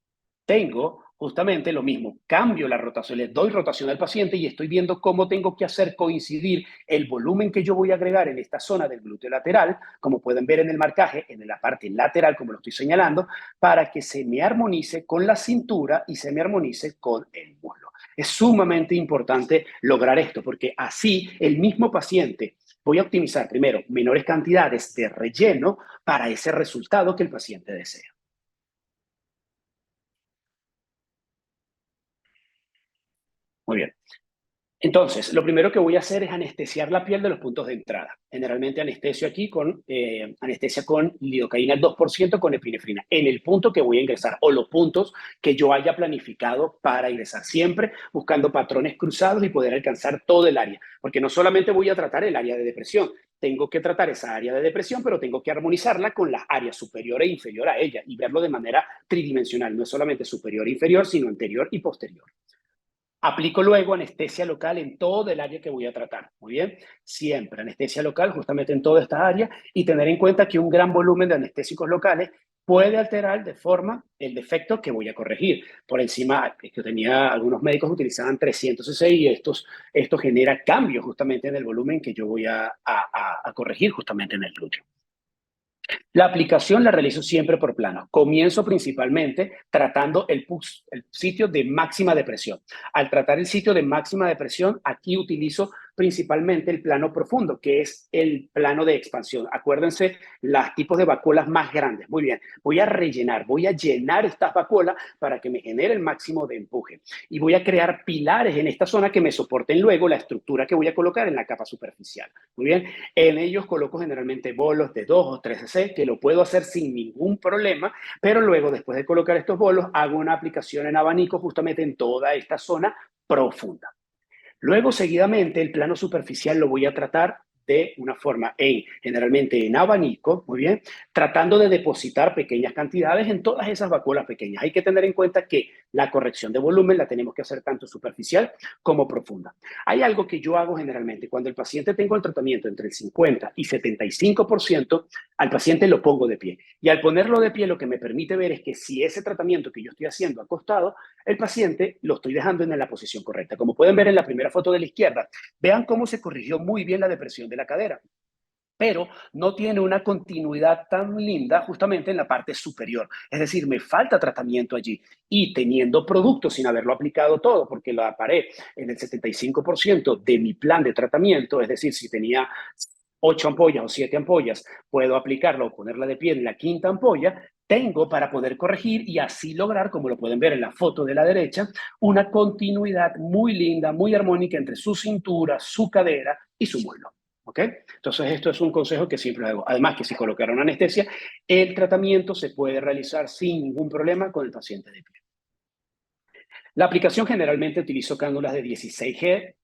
tengo justamente lo mismo. Cambio la rotación, le doy rotación al paciente y estoy viendo cómo tengo que hacer coincidir el volumen que yo voy a agregar en esta zona del glúteo lateral, como pueden ver en el marcaje, en la parte lateral, como lo estoy señalando, para que se me armonice con la cintura y se me armonice con el muslo. Es sumamente importante lograr esto, porque así el mismo paciente voy a optimizar primero menores cantidades de relleno para ese resultado que el paciente desea. Muy bien. Entonces, lo primero que voy a hacer es anestesiar la piel de los puntos de entrada. Generalmente anestesio aquí con anestesia con lidocaína al 2% con epinefrina, en el punto que voy a ingresar o los puntos que yo haya planificado para ingresar, siempre buscando patrones cruzados y poder alcanzar todo el área, porque no solamente voy a tratar el área de depresión, tengo que tratar esa área de depresión, pero tengo que armonizarla con las áreas superior e inferior a ella y verlo de manera tridimensional, no es solamente superior e inferior, sino anterior y posterior. Aplico luego anestesia local en todo el área que voy a tratar. Muy bien, siempre anestesia local justamente en toda esta área y tener en cuenta que un gran volumen de anestésicos locales puede alterar de forma el defecto que voy a corregir. Por encima, que tenía algunos médicos utilizaban 300 cc y esto genera cambios justamente en el volumen que yo voy a corregir justamente en el glúteo. La aplicación la realizo siempre por plano. Comienzo principalmente tratando el sitio de máxima depresión. Al tratar el sitio de máxima depresión, aquí utilizo principalmente el plano profundo, que es el plano de expansión. Acuérdense, los tipos de vacuolas más grandes. Muy bien, voy a rellenar, voy a llenar estas vacuolas para que me genere el máximo de empuje. Y voy a crear pilares en esta zona que me soporten luego la estructura que voy a colocar en la capa superficial. Muy bien, en ellos coloco generalmente bolos de 2 o 3 cc, que lo puedo hacer sin ningún problema, pero luego, después de colocar estos bolos, hago una aplicación en abanico justamente en toda esta zona profunda. Luego, seguidamente, el plano superficial lo voy a tratar de una forma generalmente en abanico, muy bien, tratando de depositar pequeñas cantidades en todas esas vacuolas pequeñas. Hay que tener en cuenta que la corrección de volumen la tenemos que hacer tanto superficial como profunda. Hay algo que yo hago generalmente, cuando el paciente tengo el tratamiento entre el 50 y 75%, al paciente lo pongo de pie. Y al ponerlo de pie, lo que me permite ver es que si ese tratamiento que yo estoy haciendo acostado, el paciente lo estoy dejando en la posición correcta. Como pueden ver en la primera foto de la izquierda, vean cómo se corrigió muy bien la depresión de la cadera, pero no tiene una continuidad tan linda justamente en la parte superior. Es decir, me falta tratamiento allí y teniendo producto sin haberlo aplicado todo, porque lo paré en el 75% de mi plan de tratamiento, es decir, si tenía 8 ampollas o 7 ampollas, puedo aplicarlo o ponerla de pie en la quinta ampolla, tengo para poder corregir y así lograr, como lo pueden ver en la foto de la derecha, una continuidad muy linda, muy armónica entre su cintura, su cadera y su muslo. ¿Ok? Entonces, esto es un consejo que siempre hago. Además, que si colocaron anestesia, el tratamiento se puede realizar sin ningún problema con el paciente de pie. La aplicación generalmente utilizo cánulas de 16G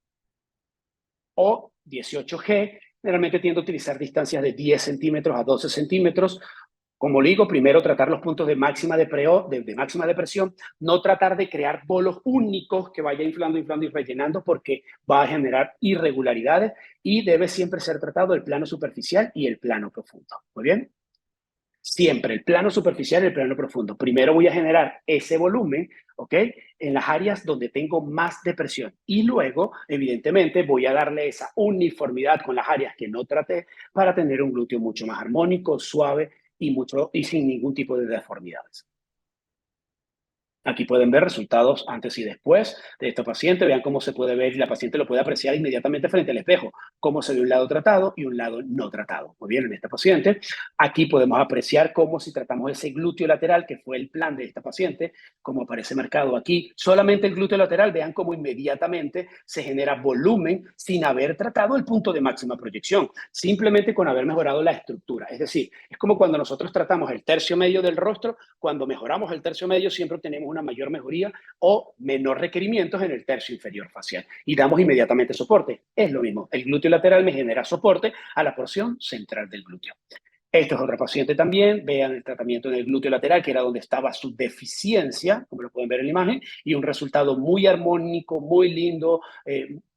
o 18G. Generalmente tiendo a utilizar distancias de 10 centímetros a 12 centímetros. Como le digo, primero tratar los puntos de máxima máxima depresión, no tratar de crear bolos únicos que vaya inflando, inflando y rellenando porque va a generar irregularidades y debe siempre ser tratado el plano superficial y el plano profundo. Muy bien. Siempre el plano superficial y el plano profundo. Primero voy a generar ese volumen, ¿ok? En las áreas donde tengo más depresión. Y luego, evidentemente, voy a darle esa uniformidad con las áreas que no traté para tener un glúteo mucho más armónico, suave y sin ningún tipo de deformidades. Aquí pueden ver resultados antes y después de esta paciente. Vean cómo se puede ver y la paciente lo puede apreciar inmediatamente frente al espejo, cómo se ve un lado tratado y un lado no tratado. Muy bien, en esta paciente, aquí podemos apreciar cómo si tratamos ese glúteo lateral, que fue el plan de esta paciente, como aparece marcado aquí, solamente el glúteo lateral, vean cómo inmediatamente se genera volumen sin haber tratado el punto de máxima proyección, simplemente con haber mejorado la estructura. Es decir, es como cuando nosotros tratamos el tercio medio del rostro, cuando mejoramos el tercio medio siempre obtenemos una mayor mejoría o menor requerimientos en el tercio inferior facial y damos inmediatamente soporte. Es lo mismo, el glúteo lateral me genera soporte a la porción central del glúteo. Esto es otra paciente también, vean el tratamiento en el glúteo lateral, que era donde estaba su deficiencia, como lo pueden ver en la imagen, y un resultado muy armónico, muy lindo,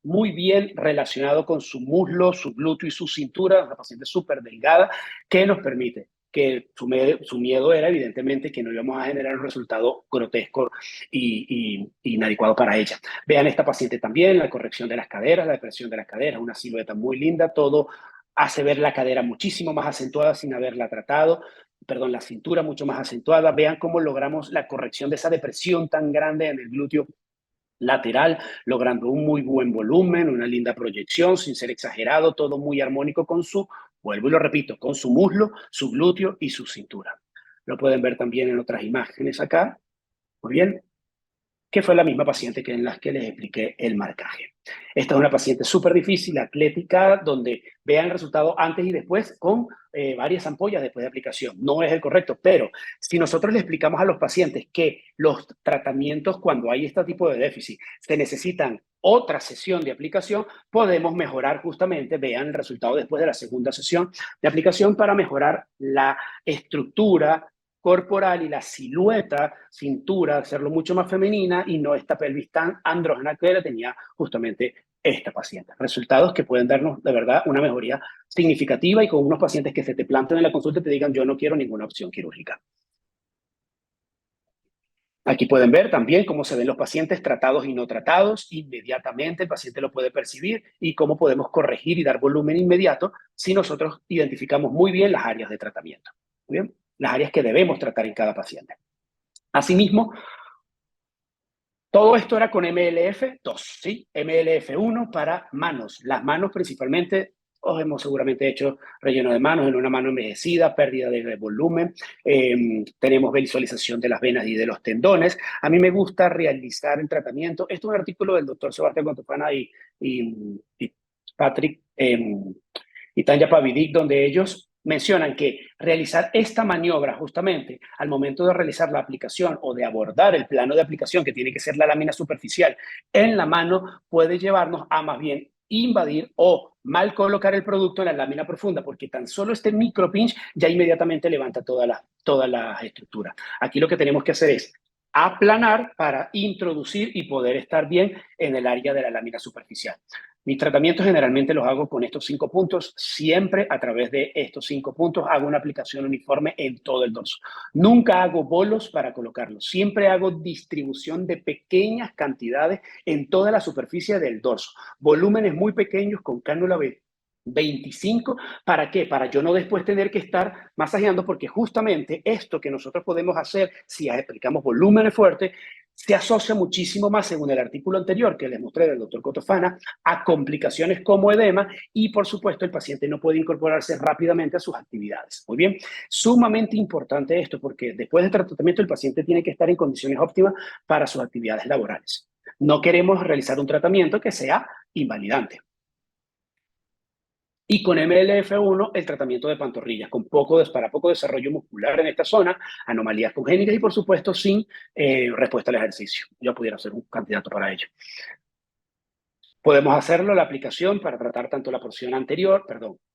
muy bien relacionado con su muslo, su glúteo y su cintura, una paciente súper delgada, que nos permite que su miedo era evidentemente que no íbamos a generar un resultado grotesco y inadecuado para ella. Vean esta paciente también, la corrección de las caderas, la depresión de las caderas, una silueta muy linda, todo hace ver la cadera muchísimo más acentuada sin haberla tratado, perdón, la cintura mucho más acentuada. Vean cómo logramos la corrección de esa depresión tan grande en el glúteo lateral, logrando un muy buen volumen, una linda proyección, sin ser exagerado, todo muy armónico con su, vuelvo y lo repito, con su muslo, su glúteo y su cintura. Lo pueden ver también en otras imágenes acá. Muy bien, que fue la misma paciente que en las que les expliqué el marcaje. Esta es una paciente súper difícil, atlética, donde vean el resultado antes y después con varias ampollas después de aplicación. No es el correcto, pero si nosotros le explicamos a los pacientes que los tratamientos cuando hay este tipo de déficit se necesitan otra sesión de aplicación, podemos mejorar justamente, vean el resultado después de la segunda sesión de aplicación para mejorar la estructura corporal y la silueta, cintura, hacerlo mucho más femenina y no esta pelvis tan andrógena que tenía justamente esta paciente. Resultados que pueden darnos de verdad una mejoría significativa y con unos pacientes que se te planten en la consulta y te digan yo no quiero ninguna opción quirúrgica. Aquí pueden ver también cómo se ven los pacientes tratados y no tratados. Inmediatamente el paciente lo puede percibir y cómo podemos corregir y dar volumen inmediato si nosotros identificamos muy bien las áreas de tratamiento. Muy bien, las áreas que debemos tratar en cada paciente. Asimismo, todo esto era con MLF2, ¿sí? MLF1 para manos. Las manos principalmente, hemos seguramente hecho relleno de manos en una mano envejecida, pérdida de volumen, tenemos visualización de las venas y de los tendones. A mí me gusta realizar el tratamiento. Esto es un artículo del doctor Sebastián Contofana y Patrick y Tanya Pavidic, donde ellos mencionan que realizar esta maniobra justamente al momento de realizar la aplicación o de abordar el plano de aplicación, que tiene que ser la lámina superficial en la mano, puede llevarnos a más bien invadir o mal colocar el producto en la lámina profunda, porque tan solo este micro pinch ya inmediatamente levanta toda la estructura. Aquí lo que tenemos que hacer es aplanar para introducir y poder estar bien en el área de la lámina superficial. Mis tratamientos generalmente los hago con estos 5 puntos. Siempre a través de estos 5 puntos hago una aplicación uniforme en todo el dorso. Nunca hago bolos para colocarlos. Siempre hago distribución de pequeñas cantidades en toda la superficie del dorso. Volúmenes muy pequeños con cánula 25. ¿Para qué? Para yo no después tener que estar masajeando, porque justamente esto que nosotros podemos hacer si aplicamos volúmenes fuertes se asocia muchísimo más, según el artículo anterior que les mostré del doctor Cotofana, a complicaciones como edema y, por supuesto, el paciente no puede incorporarse rápidamente a sus actividades. Muy bien, sumamente importante esto porque después del tratamiento el paciente tiene que estar en condiciones óptimas para sus actividades laborales. No queremos realizar un tratamiento que sea invalidante. Y con MLF1 el tratamiento de pantorrillas, para poco desarrollo muscular en esta zona, anomalías congénitas y por supuesto sin respuesta al ejercicio. Yo pudiera ser un candidato para ello. Podemos hacerlo la aplicación para tratar tanto la porción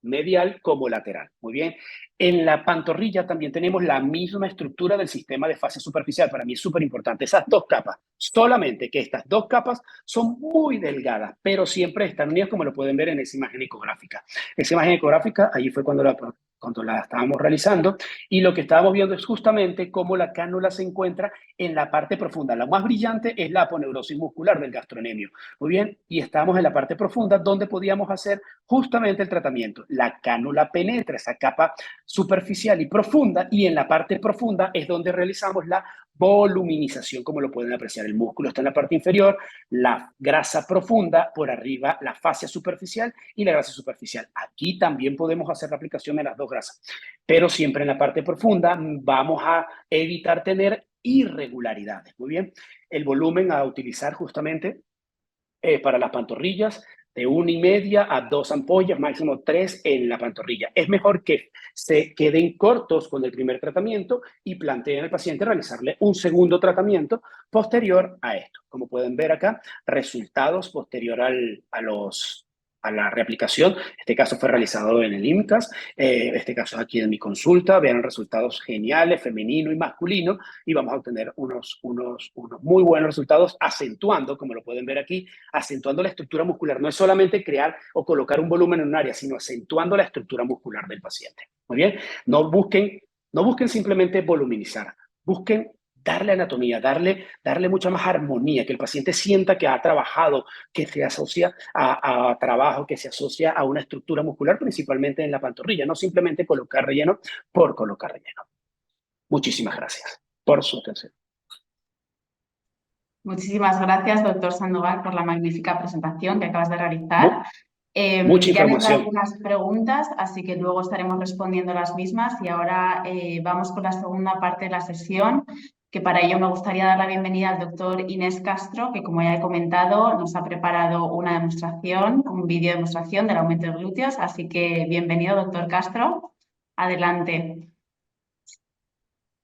medial como lateral. Muy bien. En la pantorrilla también tenemos la misma estructura del sistema de fascia superficial. Para mí es súper importante. Esas dos capas, solamente que estas dos capas son muy delgadas, pero siempre están unidas como lo pueden ver en esa imagen ecográfica. Esa imagen ecográfica, allí fue cuando la estábamos realizando y lo que estábamos viendo es justamente cómo la cánula se encuentra en la parte profunda. La más brillante es la aponeurosis muscular del gastronemio. Muy bien, y estamos en la parte profunda donde podíamos hacer justamente el tratamiento. La cánula penetra esa capa superficial y profunda y en la parte profunda es donde realizamos la voluminización, como lo pueden apreciar. El músculo está en la parte inferior, la grasa profunda por arriba, la fascia superficial y la grasa superficial. Aquí también podemos hacer la aplicación de las dos grasas, pero siempre en la parte profunda vamos a evitar tener irregularidades. Muy bien, el volumen a utilizar justamente para las pantorrillas de 1,5 a 2 ampollas, máximo 3 en la pantorrilla. Es mejor que se queden cortos con el primer tratamiento y planteen al paciente realizarle un segundo tratamiento posterior a esto. Como pueden ver acá, resultados posterior a la reaplicación. Este caso fue realizado en el IMCAS, este caso es aquí en mi consulta. Vean resultados geniales, femenino y masculino, y vamos a obtener unos muy buenos resultados acentuando, como lo pueden ver aquí, acentuando la estructura muscular. No es solamente crear o colocar un volumen en un área, sino acentuando la estructura muscular del paciente. Muy bien, no busquen simplemente voluminizar, busquen darle anatomía, darle mucha más armonía, que el paciente sienta que ha trabajado, que se asocia a trabajo, que se asocia a una estructura muscular, principalmente en la pantorrilla, no simplemente colocar relleno por colocar relleno. Muchísimas gracias por su atención. Muchísimas gracias, doctor Sandoval, por la magnífica presentación que acabas de realizar. Mu- Mucha Ya me han dado información. algunas preguntas, así que luego estaremos respondiendo las mismas y ahora vamos con la segunda parte de la sesión, que para ello me gustaría dar la bienvenida al doctor Inés Castro, que como ya he comentado, nos ha preparado una demostración, un vídeo demostración del aumento de glúteos, así que bienvenido, doctor Castro. Adelante.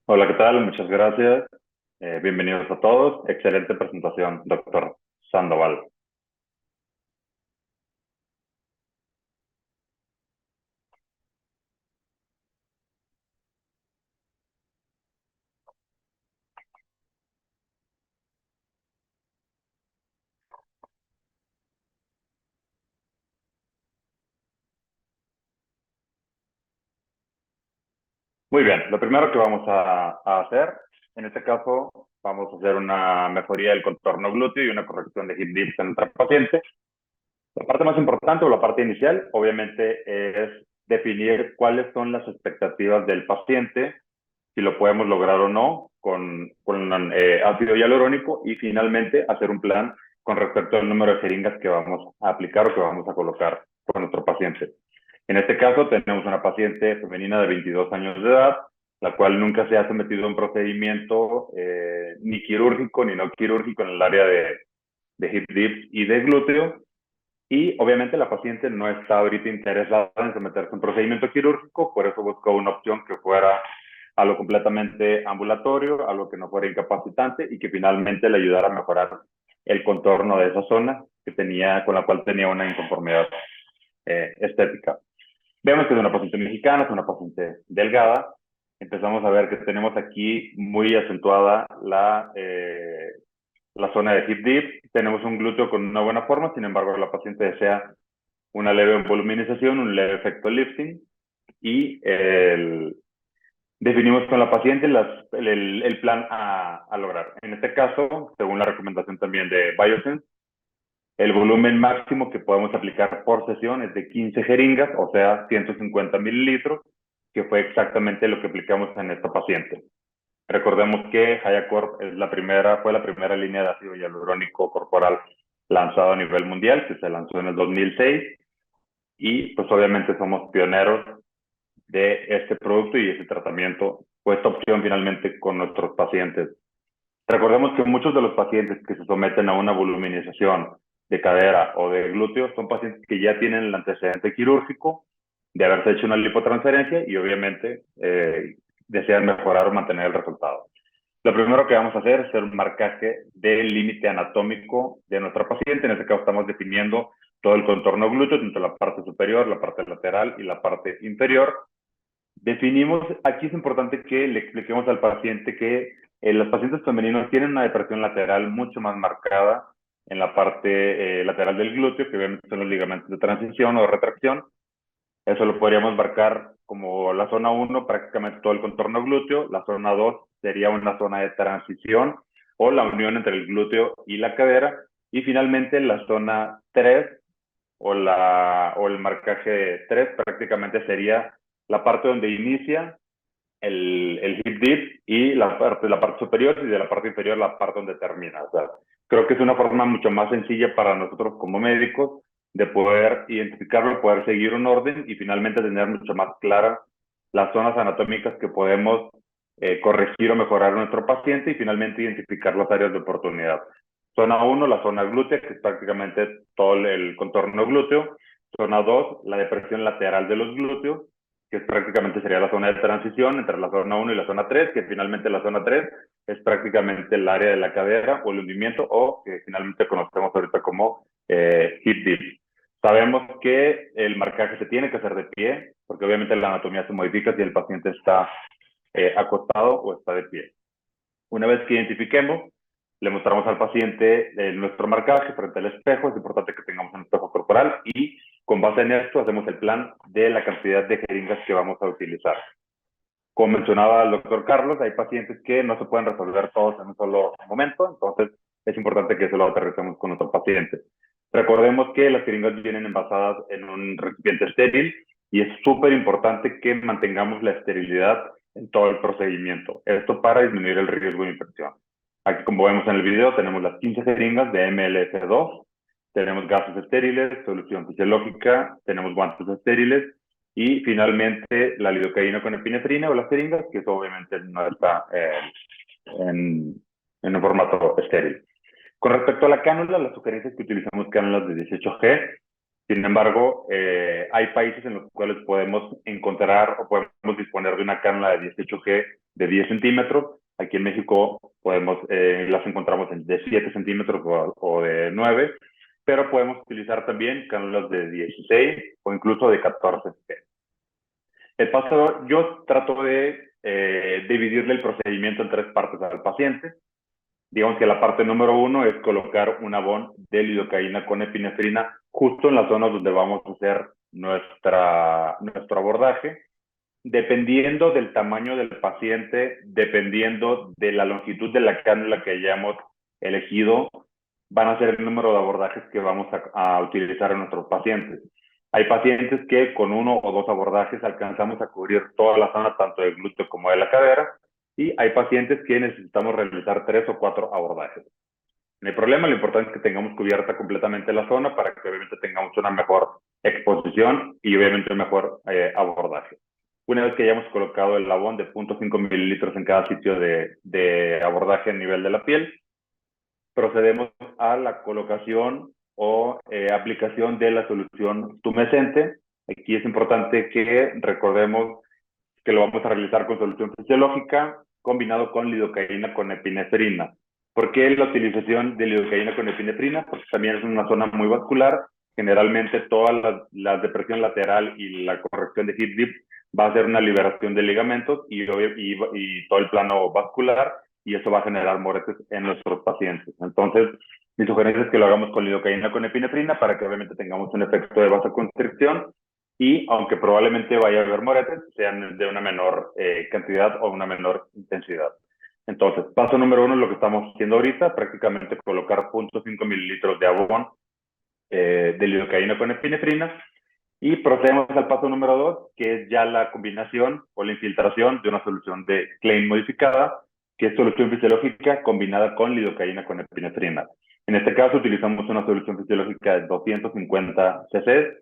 Hola, ¿qué tal? Muchas gracias. Bienvenidos a todos. Excelente presentación, doctor Sandoval. Muy bien, lo primero que vamos a hacer, en este caso, vamos a hacer una mejoría del contorno glúteo y una corrección de hip dips en nuestra paciente. La parte más importante o la parte inicial, obviamente, es definir cuáles son las expectativas del paciente, si lo podemos lograr o no con ácido hialurónico y finalmente hacer un plan con respecto al número de jeringas que vamos a aplicar o que vamos a colocar con nuestro paciente. En este caso tenemos una paciente femenina de 22 años de edad, la cual nunca se ha sometido a un procedimiento ni quirúrgico ni no quirúrgico en el área de hip dips y de glúteo. Y obviamente la paciente no está ahorita interesada en someterse a un procedimiento quirúrgico, por eso buscó una opción que fuera algo completamente ambulatorio, algo que no fuera incapacitante y que finalmente le ayudara a mejorar el contorno de esa zona que tenía, con la cual tenía una inconformidad estética. Vemos que es una paciente mexicana, es una paciente delgada. Empezamos a ver que tenemos aquí muy acentuada la zona de hip dip. Tenemos un glúteo con una buena forma, sin embargo, la paciente desea una leve voluminización, un leve efecto lifting y definimos con la paciente el plan a lograr. En este caso, según la recomendación también de Biosense, el volumen máximo que podemos aplicar por sesión es de 15 jeringas, o sea, 150 mililitros, que fue exactamente lo que aplicamos en esta paciente. Recordemos que Hayacorp fue la primera línea de ácido hialurónico corporal lanzado a nivel mundial, que se lanzó en el 2006, y pues obviamente somos pioneros de este producto y este tratamiento, o esta opción finalmente con nuestros pacientes. Recordemos que muchos de los pacientes que se someten a una voluminización de cadera o de glúteo son pacientes que ya tienen el antecedente quirúrgico de haberse hecho una lipotransferencia y obviamente desean mejorar o mantener el resultado. Lo primero que vamos a hacer es hacer un marcaje del límite anatómico de nuestra paciente. En este caso estamos definiendo todo el contorno glúteo, tanto la parte superior, la parte lateral y la parte inferior. Definimos, aquí es importante que le expliquemos al paciente que los pacientes femeninos tienen una depresión lateral mucho más marcada en la parte lateral del glúteo, que obviamente son los ligamentos de transición o de retracción. Eso lo podríamos marcar como la zona 1, prácticamente todo el contorno glúteo. La zona 2 sería una zona de transición o la unión entre el glúteo y la cadera. Y finalmente la zona 3 o el marcaje 3 prácticamente sería la parte donde inicia el hip dip y la parte superior y de la parte inferior la parte donde termina. O sea, creo que es una forma mucho más sencilla para nosotros como médicos de poder identificarlo, poder seguir un orden y finalmente tener mucho más claras las zonas anatómicas que podemos corregir o mejorar en nuestro paciente y finalmente identificar las áreas de oportunidad. Zona 1, la zona glútea, que es prácticamente todo el contorno glúteo. Zona 2, la depresión lateral de los glúteos, que prácticamente sería la zona de transición entre la zona 1 y la zona 3, que finalmente la zona 3 es prácticamente el área de la cadera o el hundimiento o que finalmente conocemos ahorita como hip dip. Sabemos que el marcaje se tiene que hacer de pie, porque obviamente la anatomía se modifica si el paciente está acostado o está de pie. Una vez que identifiquemos, le mostramos al paciente nuestro marcaje frente al espejo. Es importante que tengamos un espejo corporal y con base en esto hacemos el plan de la cantidad de jeringas que vamos a utilizar. Como mencionaba el doctor Carlos, hay pacientes que no se pueden resolver todos en un solo momento, entonces es importante que eso lo aterricemos con nuestro paciente. Recordemos que las jeringas vienen envasadas en un recipiente estéril y es súper importante que mantengamos la esterilidad en todo el procedimiento. Esto para disminuir el riesgo de infección. Aquí, como vemos en el video, tenemos las 15 jeringas de MLF2, tenemos gases estériles, solución fisiológica, tenemos guantes estériles y finalmente la lidocaína con epinefrina o las jeringas, que eso obviamente no está en un formato estéril. Con respecto a la cánula, la sugerencia es que utilicemos cánulas de 18G. Sin embargo, hay países en los cuales podemos encontrar o podemos disponer de una cánula de 18G de 10 centímetros. Aquí en México las encontramos de 7 centímetros o de 9, pero podemos utilizar también cánulas de 16 o incluso de 14G. Yo trato de dividirle el procedimiento en 3 partes al paciente. Digamos que la parte número 1 es colocar un abón de lidocaína con epinefrina justo en la zona donde vamos a hacer nuestro abordaje. Dependiendo del tamaño del paciente, dependiendo de la longitud de la cánula que hayamos elegido, van a ser el número de abordajes que vamos a utilizar en nuestros pacientes. Hay pacientes que con 1 o 2 abordajes alcanzamos a cubrir toda la zona, tanto del glúteo como de la cadera, y hay pacientes que necesitamos realizar 3 o 4 abordajes. No hay problema, lo importante es que tengamos cubierta completamente la zona para que obviamente tengamos una mejor exposición y obviamente un mejor abordaje. Una vez que hayamos colocado el abón de 0.5 mililitros en cada sitio de abordaje a nivel de la piel, procedemos a la colocación o aplicación de la solución tumescente. Aquí es importante que recordemos que lo vamos a realizar con solución fisiológica combinado con lidocaína con epinefrina. ¿Por qué la utilización de lidocaína con epinefrina? Porque también es una zona muy vascular. Generalmente toda la depresión lateral y la corrección de hip dip va a ser una liberación de ligamentos y todo el plano vascular, y eso va a generar moretes en nuestros pacientes. Entonces, mi sugerencia es que lo hagamos con lidocaína con epinefrina para que obviamente tengamos un efecto de vasoconstricción y, aunque probablemente vaya a haber moretes, sean de una menor cantidad o una menor intensidad. Entonces, paso número 1 es lo que estamos haciendo ahorita, prácticamente colocar 0.5 mililitros de abón de lidocaína con epinefrina, y procedemos al paso número 2, que es ya la combinación o la infiltración de una solución de Klein modificada, que es solución fisiológica combinada con lidocaína con epinefrina. En este caso utilizamos una solución fisiológica de 250 cc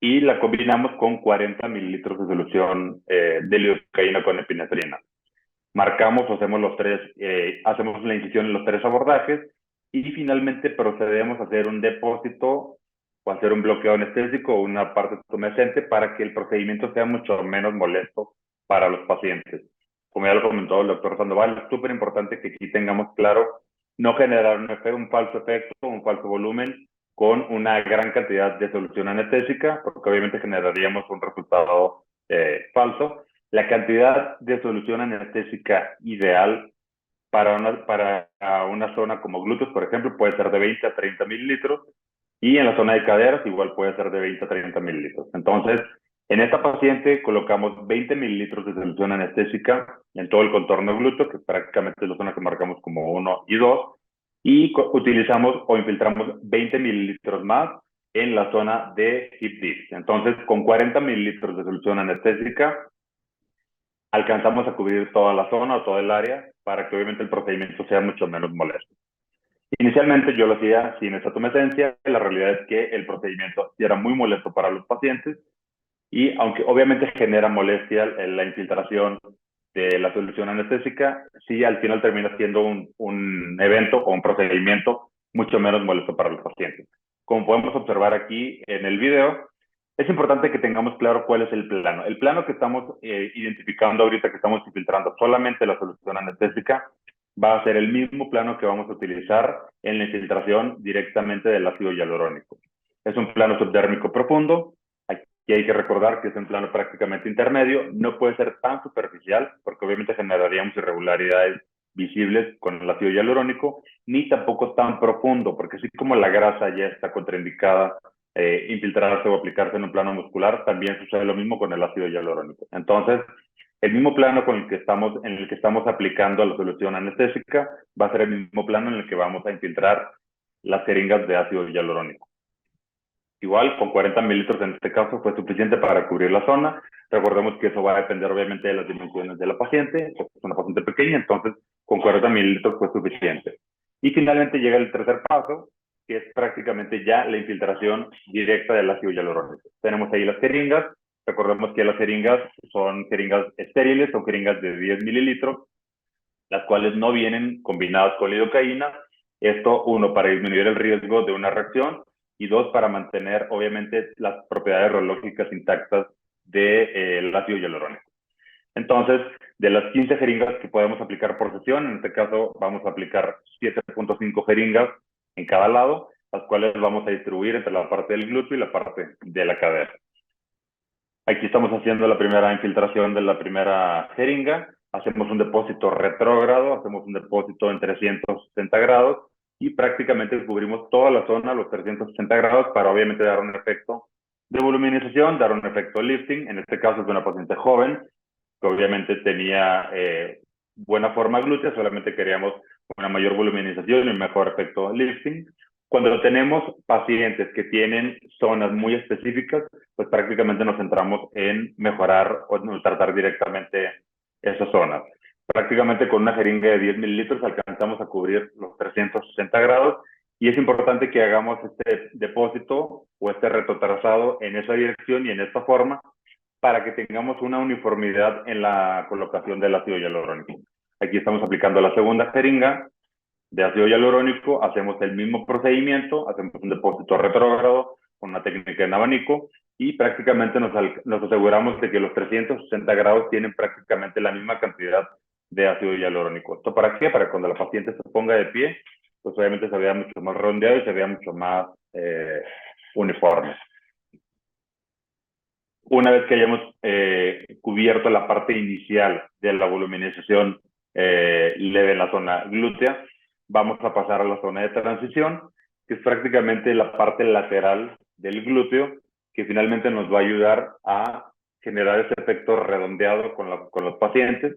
y la combinamos con 40 mililitros de solución de lidocaína con epinefrina. Marcamos o hacemos la incisión en los 3 abordajes y finalmente procedemos a hacer un depósito o hacer un bloqueo anestésico o una parte tumescente para que el procedimiento sea mucho menos molesto para los pacientes. Como ya lo comentó el doctor Sandoval, es súper importante que aquí tengamos claro no generar un falso efecto, un falso volumen con una gran cantidad de solución anestésica, porque obviamente generaríamos un resultado falso. La cantidad de solución anestésica ideal para una zona como glúteos, por ejemplo, puede ser de 20 a 30 mililitros, y en la zona de caderas igual puede ser de 20 a 30 mililitros. Entonces, en esta paciente colocamos 20 mililitros de solución anestésica en todo el contorno glúteo, que prácticamente es la zona que marcamos como 1 y 2, y utilizamos o infiltramos 20 mililitros más en la zona de hip dip. Entonces, con 40 mililitros de solución anestésica, alcanzamos a cubrir toda la zona o toda el área para que obviamente el procedimiento sea mucho menos molesto. Inicialmente yo lo hacía sin esa tumescencia. La realidad es que el procedimiento era muy molesto para los pacientes, y aunque obviamente genera molestia la infiltración de la solución anestésica, sí al final termina siendo un evento o un procedimiento mucho menos molesto para los pacientes. Como podemos observar aquí en el video, es importante que tengamos claro cuál es el plano. El plano que estamos identificando ahorita, que estamos infiltrando solamente la solución anestésica, va a ser el mismo plano que vamos a utilizar en la infiltración directamente del ácido hialurónico. Es un plano subdérmico profundo. Aquí hay que recordar que es un plano prácticamente intermedio. No puede ser tan superficial, porque obviamente generaríamos irregularidades visibles con el ácido hialurónico, ni tampoco tan profundo, porque así como la grasa ya está contraindicada infiltrarse o aplicarse en un plano muscular, también sucede lo mismo con el ácido hialurónico. Entonces, el mismo plano en el que estamos aplicando la solución anestésica va a ser el mismo plano en el que vamos a infiltrar las jeringas de ácido hialurónico. Igual, con 40 mililitros en este caso fue suficiente para cubrir la zona. Recordemos que eso va a depender obviamente de las dimensiones de la paciente. Es una paciente pequeña, entonces con 40 mililitros fue suficiente. Y finalmente llega el tercer paso, que es prácticamente ya la infiltración directa del ácido hialurónico. Tenemos ahí las jeringas. Recordemos que las jeringas son jeringas estériles, son jeringas de 10 mililitros, las cuales no vienen combinadas con lidocaína. Esto, uno, para disminuir el riesgo de una reacción, y dos, para mantener, obviamente, las propiedades reológicas intactas del ácido hialurónico. Entonces, de las 15 jeringas que podemos aplicar por sesión, en este caso vamos a aplicar 7.5 jeringas en cada lado, las cuales vamos a distribuir entre la parte del glúteo y la parte de la cadera. Aquí estamos haciendo la primera infiltración de la primera jeringa. Hacemos un depósito retrógrado, hacemos un depósito en 360 grados y prácticamente cubrimos toda la zona a los 360 grados para obviamente dar un efecto de voluminización, dar un efecto lifting. En este caso es una paciente joven que obviamente tenía buena forma glútea, solamente queríamos una mayor voluminización y un mejor efecto lifting. Cuando tenemos pacientes que tienen zonas muy específicas, pues prácticamente nos centramos en mejorar o en tratar directamente esas zonas. Prácticamente con una jeringa de 10 mililitros alcanzamos a cubrir los 360 grados y es importante que hagamos este depósito o este retotrazado en esa dirección y en esta forma para que tengamos una uniformidad en la colocación del ácido hialurónico. Aquí estamos aplicando la segunda jeringa de ácido hialurónico, hacemos el mismo procedimiento, hacemos un depósito retrógrado con una técnica en abanico y prácticamente nos aseguramos de que los 360 grados tienen prácticamente la misma cantidad de ácido hialurónico. ¿Esto para qué? Para que cuando la paciente se ponga de pie, pues obviamente se vea mucho más redondeado y se vea mucho más uniforme. Una vez que hayamos cubierto la parte inicial de la voluminización leve en la zona glútea, vamos a pasar a la zona de transición, que es prácticamente la parte lateral del glúteo, que finalmente nos va a ayudar a generar ese efecto redondeado con los pacientes.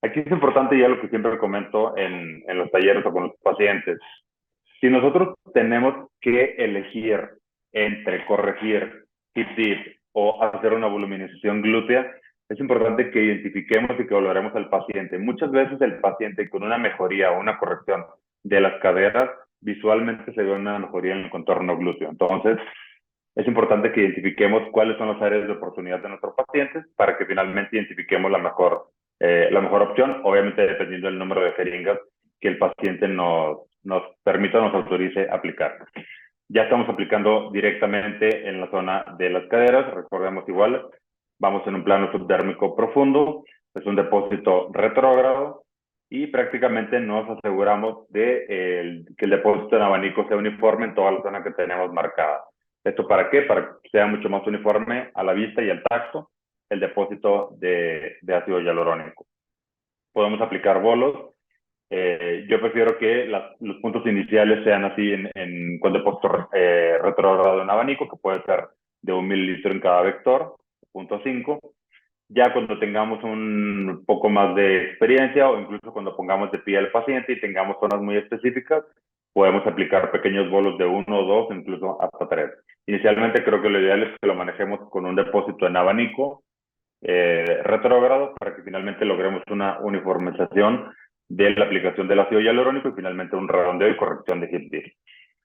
Aquí es importante ya lo que siempre comento en los talleres o con los pacientes. Si nosotros tenemos que elegir entre corregir hip dip o hacer una voluminización glútea, es importante que identifiquemos y que valoremos al paciente. Muchas veces el paciente con una mejoría o una corrección de las caderas, visualmente se ve una mejoría en el contorno glúteo. Entonces, es importante que identifiquemos cuáles son las áreas de oportunidad de nuestros pacientes para que finalmente identifiquemos la mejor opción, obviamente dependiendo del número de jeringas que el paciente nos permita, nos autorice aplicar. Ya estamos aplicando directamente en la zona de las caderas. Recordemos igual, vamos en un plano subdérmico profundo, es un depósito retrógrado y prácticamente nos aseguramos de que el depósito en abanico sea uniforme en toda la zona que tenemos marcada. ¿Esto para qué? Para que sea mucho más uniforme a la vista y al tacto el depósito de ácido hialurónico. Podemos aplicar bolos. Yo prefiero que los puntos iniciales sean así con depósito retrógrado en abanico, que puede ser de 1 mililitro en cada vector, 0.5. Ya cuando tengamos un poco más de experiencia o incluso cuando pongamos de pie al paciente y tengamos zonas muy específicas, podemos aplicar pequeños bolos de 1 o 2, incluso hasta 3. Inicialmente creo que lo ideal es que lo manejemos con un depósito en abanico retrógrado para que finalmente logremos una uniformización de la aplicación del ácido hialurónico y finalmente un redondeo y corrección de hip dip.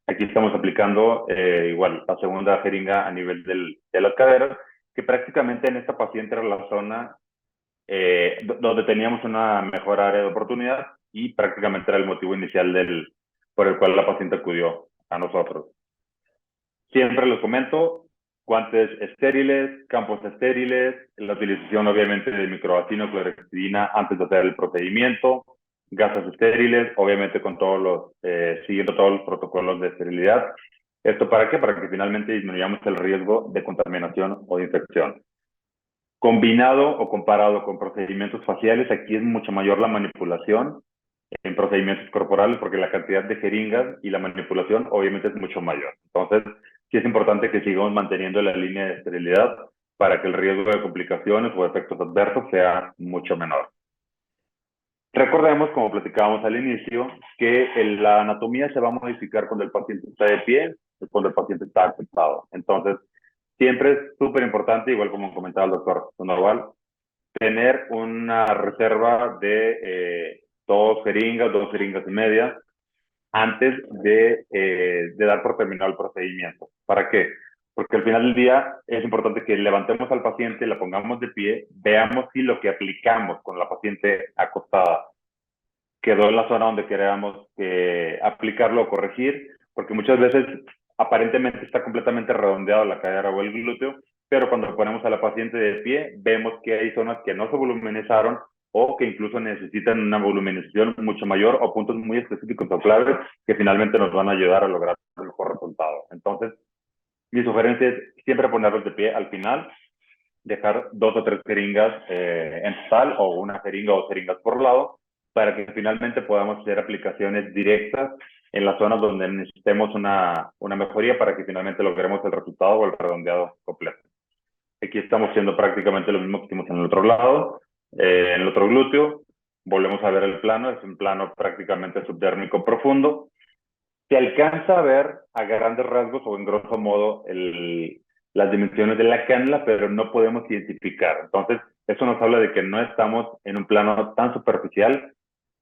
Aquí estamos aplicando igual la segunda jeringa a nivel de las caderas, que prácticamente en esta paciente era la zona donde teníamos una mejor área de oportunidad y prácticamente era el motivo inicial por el cual la paciente acudió a nosotros. Siempre les comento, guantes estériles, campos estériles, la utilización obviamente de microbacino, clorhexidina antes de hacer el procedimiento, gasas estériles, obviamente siguiendo todos los protocolos de esterilidad. ¿Esto para qué? Para que finalmente disminuyamos el riesgo de contaminación o de infección. Combinado o comparado con procedimientos faciales, aquí es mucho mayor la manipulación en procedimientos corporales porque la cantidad de jeringas y la manipulación obviamente es mucho mayor. Entonces, sí es importante que sigamos manteniendo la línea de esterilidad para que el riesgo de complicaciones o efectos adversos sea mucho menor. Recordemos, como platicábamos al inicio, que la anatomía se va a modificar cuando el paciente está de pie y cuando el paciente está acostado. Entonces, siempre es súper importante, igual como comentaba el doctor Sandoval, tener una reserva de 2 jeringas, 2 jeringas y media, antes de dar por terminado el procedimiento. ¿Para qué? Porque al final del día es importante que levantemos al paciente, la pongamos de pie, veamos si lo que aplicamos con la paciente acostada quedó en la zona donde queríamos aplicarlo o corregir, porque muchas veces aparentemente está completamente redondeado la cadera o el glúteo, pero cuando ponemos a la paciente de pie, vemos que hay zonas que no se voluminizaron o que incluso necesitan una voluminización mucho mayor o puntos muy específicos o claves que finalmente nos van a ayudar a lograr el mejor resultado. Entonces, mi sugerencia es siempre ponerlos de pie al final, dejar 2 o 3 jeringas en total o una jeringa o jeringas por lado para que finalmente podamos hacer aplicaciones directas en las zonas donde necesitemos una mejoría para que finalmente logremos el resultado o el redondeado completo. Aquí estamos haciendo prácticamente lo mismo que hicimos en el otro lado, en el otro glúteo. Volvemos a ver el plano, es un plano prácticamente subdérmico profundo. Se alcanza a ver a grandes rasgos o en grosso modo las dimensiones de la cánula, pero no podemos identificar. Entonces, eso nos habla de que no estamos en un plano tan superficial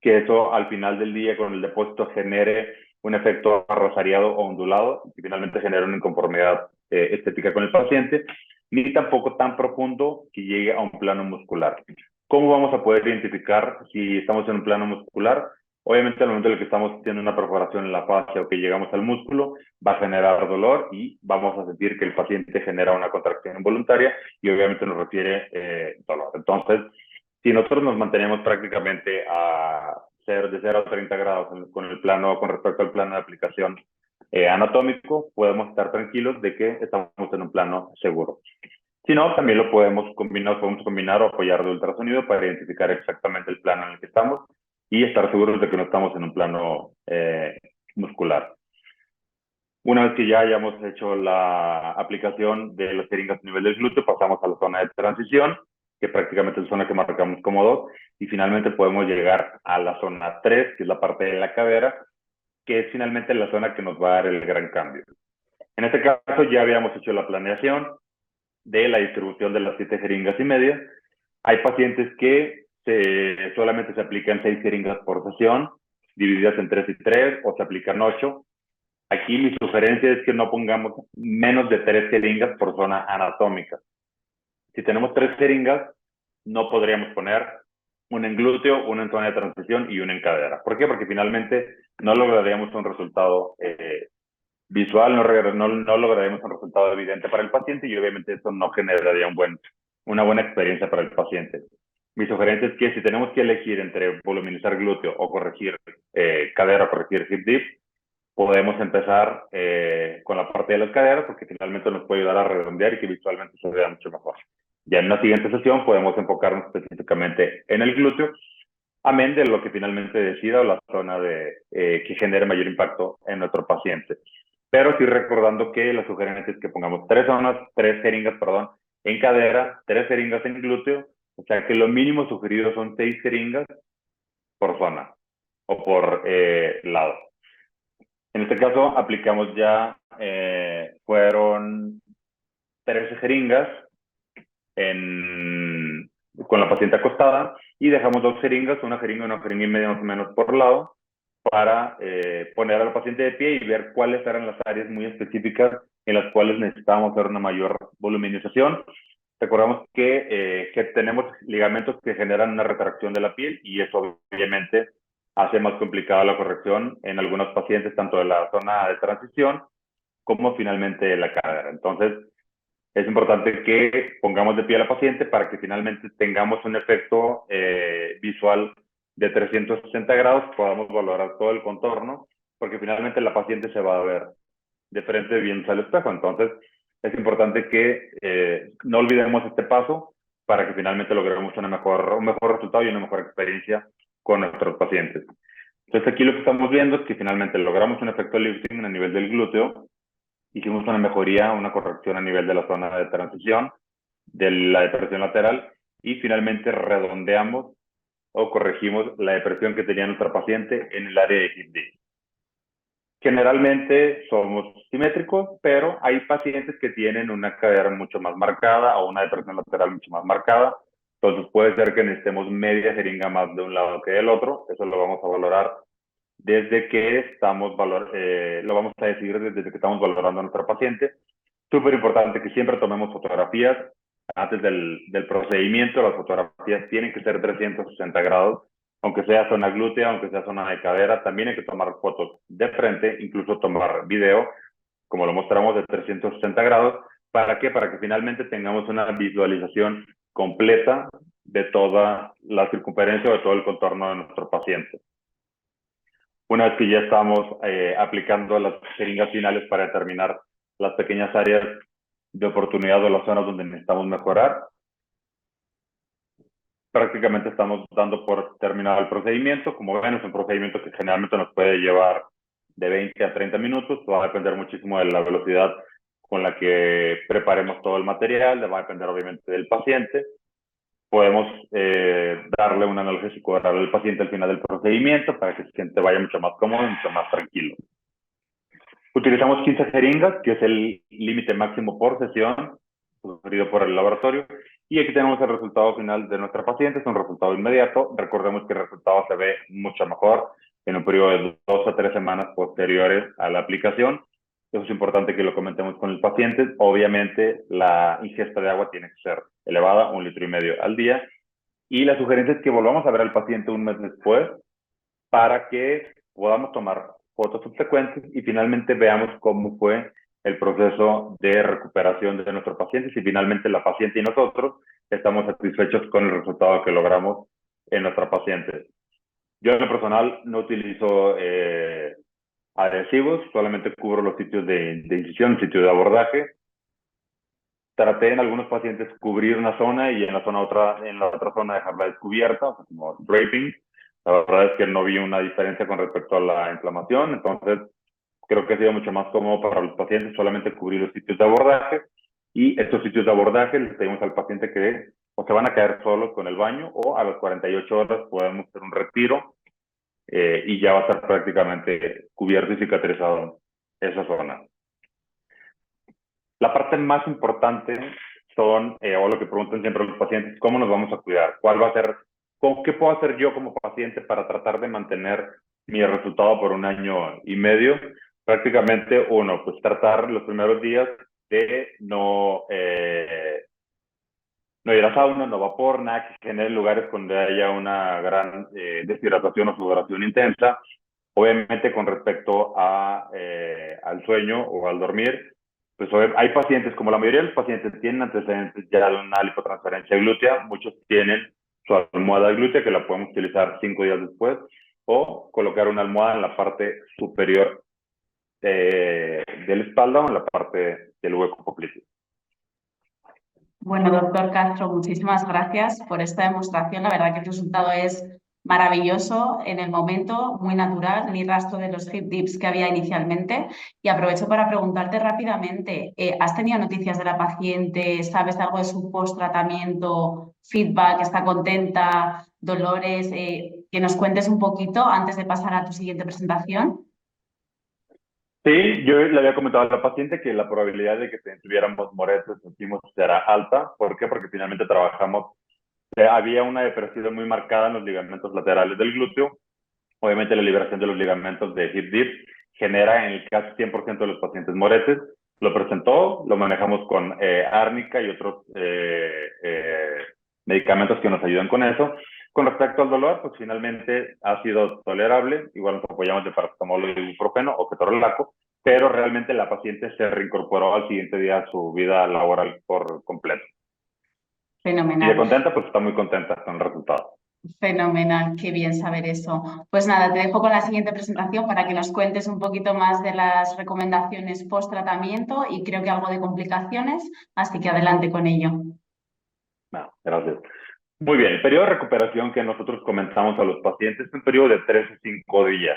que eso al final del día con el depósito genere un efecto rosariado o ondulado y finalmente genere una inconformidad estética con el paciente, ni tampoco tan profundo que llegue a un plano muscular. ¿Cómo vamos a poder identificar si estamos en un plano muscular? Obviamente, al momento en el que estamos teniendo una perforación en la fascia o que llegamos al músculo, va a generar dolor y vamos a sentir que el paciente genera una contracción involuntaria y obviamente nos refiere dolor. Entonces, si nosotros nos mantenemos prácticamente de 0 a 30 grados con respecto al plano de aplicación anatómico, podemos estar tranquilos de que estamos en un plano seguro. Si no, también lo podemos combinar o apoyar de ultrasonido para identificar exactamente el plano en el que estamos y estar seguros de que no estamos en un plano muscular. Una vez que ya hayamos hecho la aplicación de las jeringas a nivel del glúteo, pasamos a la zona de transición, que prácticamente es la zona que marcamos como 2, y finalmente podemos llegar a la zona 3, que es la parte de la cadera, que es finalmente la zona que nos va a dar el gran cambio. En este caso ya habíamos hecho la planeación de la distribución de las 7 jeringas y media. Hay pacientes que solamente se aplican 6 jeringas por sesión, divididas en 3 y 3, o se aplican 8. Aquí mi sugerencia es que no pongamos menos de 3 jeringas por zona anatómica. Si tenemos 3 jeringas, no podríamos poner una en glúteo, una en zona de transición y una en cadera. ¿Por qué? Porque finalmente no lograríamos un resultado visual, no lograríamos un resultado evidente para el paciente y obviamente eso no generaría una buena experiencia para el paciente. Mi sugerencia es que si tenemos que elegir entre voluminizar glúteo o corregir cadera o corregir hip dip, podemos empezar con la parte de las caderas porque finalmente nos puede ayudar a redondear y que visualmente se vea mucho mejor. Ya en una siguiente sesión podemos enfocarnos específicamente en el glúteo, amén de lo que finalmente decida o la zona que genere mayor impacto en nuestro paciente. Pero sí recordando que la sugerencia es que pongamos 3 jeringas, en cadera, 3 jeringas en glúteo, o sea que lo mínimo sugerido son 6 jeringas por zona o por lado. En este caso aplicamos ya, fueron 13 jeringas con la paciente acostada y dejamos 2 jeringas, una jeringa y media más o menos por lado, para poner al paciente de pie y ver cuáles eran las áreas muy específicas en las cuales necesitábamos hacer una mayor voluminización. Recordamos que tenemos ligamentos que generan una retracción de la piel y eso obviamente hace más complicada la corrección en algunos pacientes, tanto de la zona de transición como finalmente de la cadera. Entonces, es importante que pongamos de pie a la paciente para que finalmente tengamos un efecto visual de 360 grados, podamos valorar todo el contorno, porque finalmente la paciente se va a ver de frente viendo al espejo. Entonces, es importante que no olvidemos este paso para que finalmente logremos un mejor resultado y una mejor experiencia con nuestros pacientes. Entonces, aquí lo que estamos viendo es que finalmente logramos un efecto lifting a nivel del glúteo, hicimos una mejoría, una corrección a nivel de la zona de transición, de la depresión lateral, y finalmente redondeamos o corregimos la depresión que tenía nuestra paciente en el área de hip dip. Generalmente somos simétricos, pero hay pacientes que tienen una cadera mucho más marcada o una depresión lateral mucho más marcada. Entonces puede ser que necesitemos media jeringa más de un lado que del otro. Eso lo vamos a valorar desde que lo vamos a decidir desde que estamos valorando a nuestra paciente. Súper importante que siempre tomemos fotografías antes del procedimiento. Las fotografías tienen que ser 360 grados, aunque sea zona glútea, aunque sea zona de cadera. También hay que tomar fotos de frente, incluso tomar video, como lo mostramos, de 360 grados. ¿Para qué? Para que finalmente tengamos una visualización completa de toda la circunferencia o de todo el contorno de nuestro paciente. Una vez que ya estamos aplicando las jeringas finales para determinar las pequeñas áreas de oportunidad o las zonas donde necesitamos mejorar, prácticamente estamos dando por terminado el procedimiento. Como ven, es un procedimiento que generalmente nos puede llevar de 20 a 30 minutos. Va a depender muchísimo de la velocidad con la que preparemos todo el material, va a depender obviamente del paciente. Podemos darle un analgésico oral al paciente al final del procedimiento para que el paciente vaya mucho más cómodo y mucho más tranquilo. Utilizamos 15 jeringas, que es el límite máximo por sesión, sugerido por el laboratorio. Y aquí tenemos el resultado final de nuestra paciente. Es un resultado inmediato. Recordemos que el resultado se ve mucho mejor en un periodo de 2 a 3 semanas posteriores a la aplicación. Eso es importante que lo comentemos con el paciente. Obviamente, la ingesta de agua tiene que ser elevada, 1,5 litros al día. Y la sugerencia es que volvamos a ver al paciente un mes después para que podamos tomar fotos subsecuentes y finalmente veamos cómo fue el proceso de recuperación de nuestro paciente, si finalmente la paciente y nosotros estamos satisfechos con el resultado que logramos en nuestra paciente. Yo en lo personal no utilizo adhesivos, solamente cubro los sitios de incisión, sitio de abordaje. Traté en algunos pacientes cubrir una zona y en la otra zona dejarla descubierta, o sea, como draping. La verdad es que no vi una diferencia con respecto a la inflamación, entonces creo que ha sido mucho más cómodo para los pacientes solamente cubrir los sitios de abordaje, y estos sitios de abordaje les pedimos al paciente que o se van a caer solos con el baño o a las 48 horas podemos hacer un retiro y ya va a estar prácticamente cubierto y cicatrizado esa zona. La parte más importante son, o lo que preguntan siempre los pacientes, ¿cómo nos vamos a cuidar? ¿Cuál va a ser, qué puedo hacer yo como paciente para tratar de mantener mi resultado por 1 año y medio? Prácticamente, uno, pues tratar los primeros días de no ir a sauna, no vapor, nada que genere lugares donde haya una gran deshidratación o sudoración intensa. Obviamente, con respecto al sueño o al dormir, pues hay pacientes, como la mayoría de los pacientes tienen antecedentes ya de una lipotransferencia glútea, muchos tienen su almohada glútea que la podemos utilizar 5 días después, o colocar una almohada en la parte superior de la espalda o en la parte del hueco popliteo. Bueno, doctor Castro, muchísimas gracias por esta demostración. La verdad que el resultado es maravilloso en el momento, muy natural, ni rastro de los hip dips que había inicialmente. Y aprovecho para preguntarte rápidamente, ¿has tenido noticias de la paciente? ¿Sabes algo de su post-tratamiento? ¿Feedback? ¿Está contenta? ¿Dolores? Que nos cuentes un poquito antes de pasar a tu siguiente presentación. Sí, yo le había comentado a la paciente que la probabilidad de que tuviéramos moretes sentimos será alta. ¿Por qué? Porque finalmente trabajamos, había una depresión muy marcada en los ligamentos laterales del glúteo. Obviamente la liberación de los ligamentos de hip dip genera en el casi 100% de los pacientes moretes. Lo presentó, lo manejamos con árnica y otros medicamentos que nos ayudan con eso. Con respecto al dolor, pues finalmente ha sido tolerable. Igual nos apoyamos de paracetamol y ibuprofeno o ketorolaco, pero realmente la paciente se reincorporó al siguiente día a su vida laboral por completo. Fenomenal. Y de contenta, pues está muy contenta con el resultado. Fenomenal, qué bien saber eso. Pues nada, te dejo con la siguiente presentación para que nos cuentes un poquito más de las recomendaciones post-tratamiento y creo que algo de complicaciones, así que adelante con ello. No, gracias. Muy bien, el periodo de recuperación que nosotros comentamos a los pacientes es un periodo de 3 a 5 días.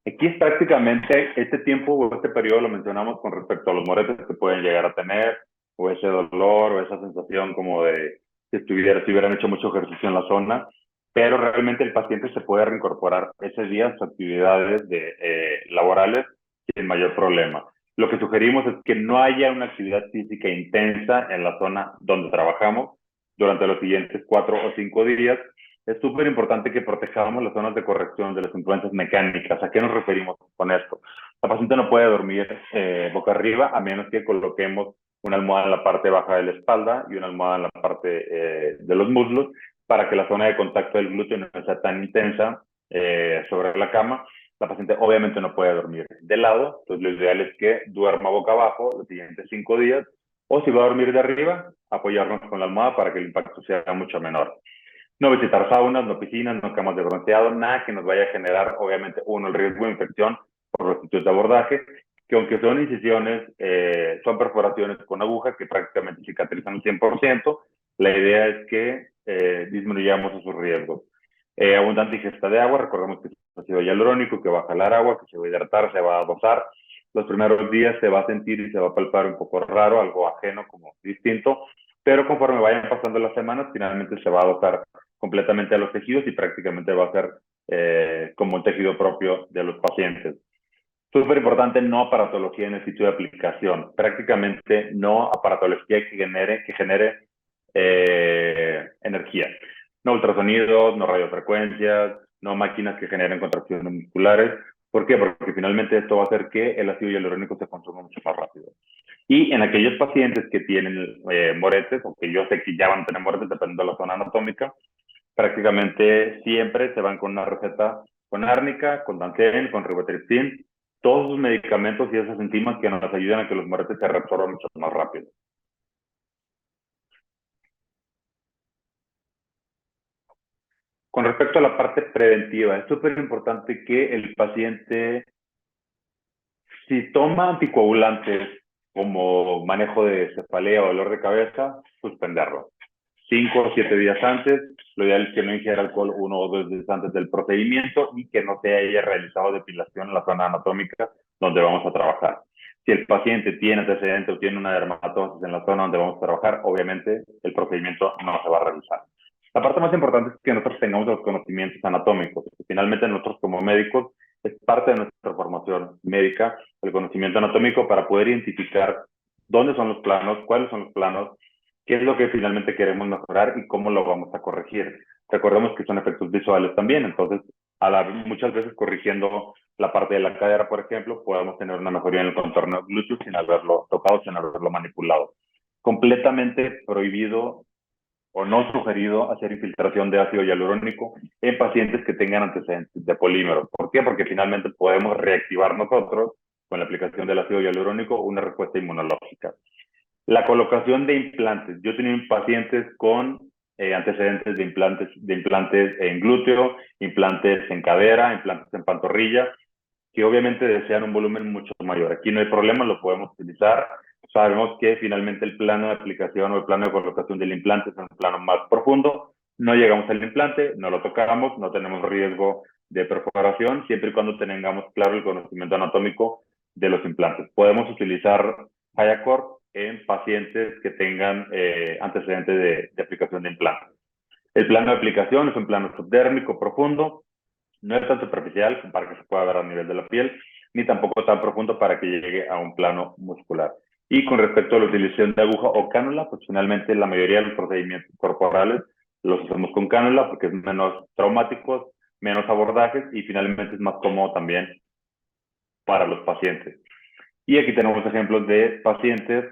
Aquí es prácticamente este tiempo o este periodo lo mencionamos con respecto a los moretes que pueden llegar a tener, o ese dolor o esa sensación como de si hubieran hecho mucho ejercicio en la zona, pero realmente el paciente se puede reincorporar ese día a sus actividades laborales sin mayor problema. Lo que sugerimos es que no haya una actividad física intensa en la zona donde trabajamos, durante los siguientes 4 o 5 días. Es súper importante que protejamos las zonas de corrección de las influencias mecánicas. ¿A qué nos referimos con esto? La paciente no puede dormir boca arriba a menos que coloquemos una almohada en la parte baja de la espalda y una almohada en la parte de los muslos para que la zona de contacto del glúteo no sea tan intensa sobre la cama. La paciente obviamente no puede dormir de lado, entonces lo ideal es que duerma boca abajo los siguientes 5 días, o si va a dormir de arriba, apoyarnos con la almohada para que el impacto sea mucho menor. No visitar saunas, no piscinas, no camas de bronceado, nada que nos vaya a generar, obviamente, uno, el riesgo de infección por los sitios de abordaje, que aunque son incisiones, son perforaciones con aguja que prácticamente cicatrizan al 100%, la idea es que disminuyamos esos riesgos. Abundante ingesta de agua, recordemos que es ácido hialurónico, que va a jalar agua, que se va a hidratar, se va a dosar. Los primeros días se va a sentir y se va a palpar un poco raro, algo ajeno, como distinto, pero conforme vayan pasando las semanas, finalmente se va a dosar completamente a los tejidos y prácticamente va a ser como un tejido propio de los pacientes. Súper importante, no aparatología en el sitio de aplicación. Prácticamente no aparatología que genere energía. No ultrasonidos, no radiofrecuencias, no máquinas que generen contracciones musculares. ¿Por qué? Porque finalmente esto va a hacer que el ácido hialurónico se consuma mucho más rápido. Y en aquellos pacientes que tienen moretes, o que yo sé que ya van a tener moretes dependiendo de la zona anatómica, prácticamente siempre se van con una receta con árnica, con Danten, con ribotripsin, todos esos medicamentos y esas enzimas que nos ayudan a que los moretes se reabsorban mucho más rápido. Con respecto a la parte preventiva, es súper importante que el paciente, si toma anticoagulantes como manejo de cefalea o dolor de cabeza, suspenderlo. 5 o 7 días antes, lo ideal es que no ingiera alcohol 1 o 2 días antes del procedimiento y que no se haya realizado depilación en la zona anatómica donde vamos a trabajar. Si el paciente tiene antecedente o tiene una dermatosis en la zona donde vamos a trabajar, obviamente el procedimiento no se va a realizar. La parte más importante es que nosotros tengamos los conocimientos anatómicos. Finalmente, nosotros como médicos, es parte de nuestra formación médica, el conocimiento anatómico para poder identificar dónde son los planos, cuáles son los planos, qué es lo que finalmente queremos mejorar y cómo lo vamos a corregir. Recordemos que son efectos visuales también, entonces muchas veces corrigiendo la parte de la cadera, por ejemplo, podemos tener una mejoría en el contorno glúteo sin haberlo tocado, sin haberlo manipulado. Completamente prohibido o no sugerido hacer infiltración de ácido hialurónico en pacientes que tengan antecedentes de polímeros. ¿Por qué? Porque finalmente podemos reactivar nosotros, con la aplicación del ácido hialurónico, una respuesta inmunológica. La colocación de implantes. Yo he tenido pacientes con antecedentes de implantes en glúteo, implantes en cadera, implantes en pantorrilla, que obviamente desean un volumen mucho mayor. Aquí no hay problema, lo podemos utilizar. Sabemos que finalmente el plano de aplicación o el plano de colocación del implante es un plano más profundo. No llegamos al implante, no lo tocamos, no tenemos riesgo de perforación, siempre y cuando tengamos claro el conocimiento anatómico de los implantes. Podemos utilizar Hyacort en pacientes que tengan antecedentes de aplicación de implantes. El plano de aplicación es un plano subdérmico profundo, no es tan superficial para que se pueda ver a nivel de la piel, ni tampoco tan profundo para que llegue a un plano muscular. Y con respecto a la utilización de aguja o cánula, pues finalmente la mayoría de los procedimientos corporales los hacemos con cánula porque es menos traumáticos, menos abordajes y finalmente es más cómodo también para los pacientes. Y aquí tenemos ejemplos de pacientes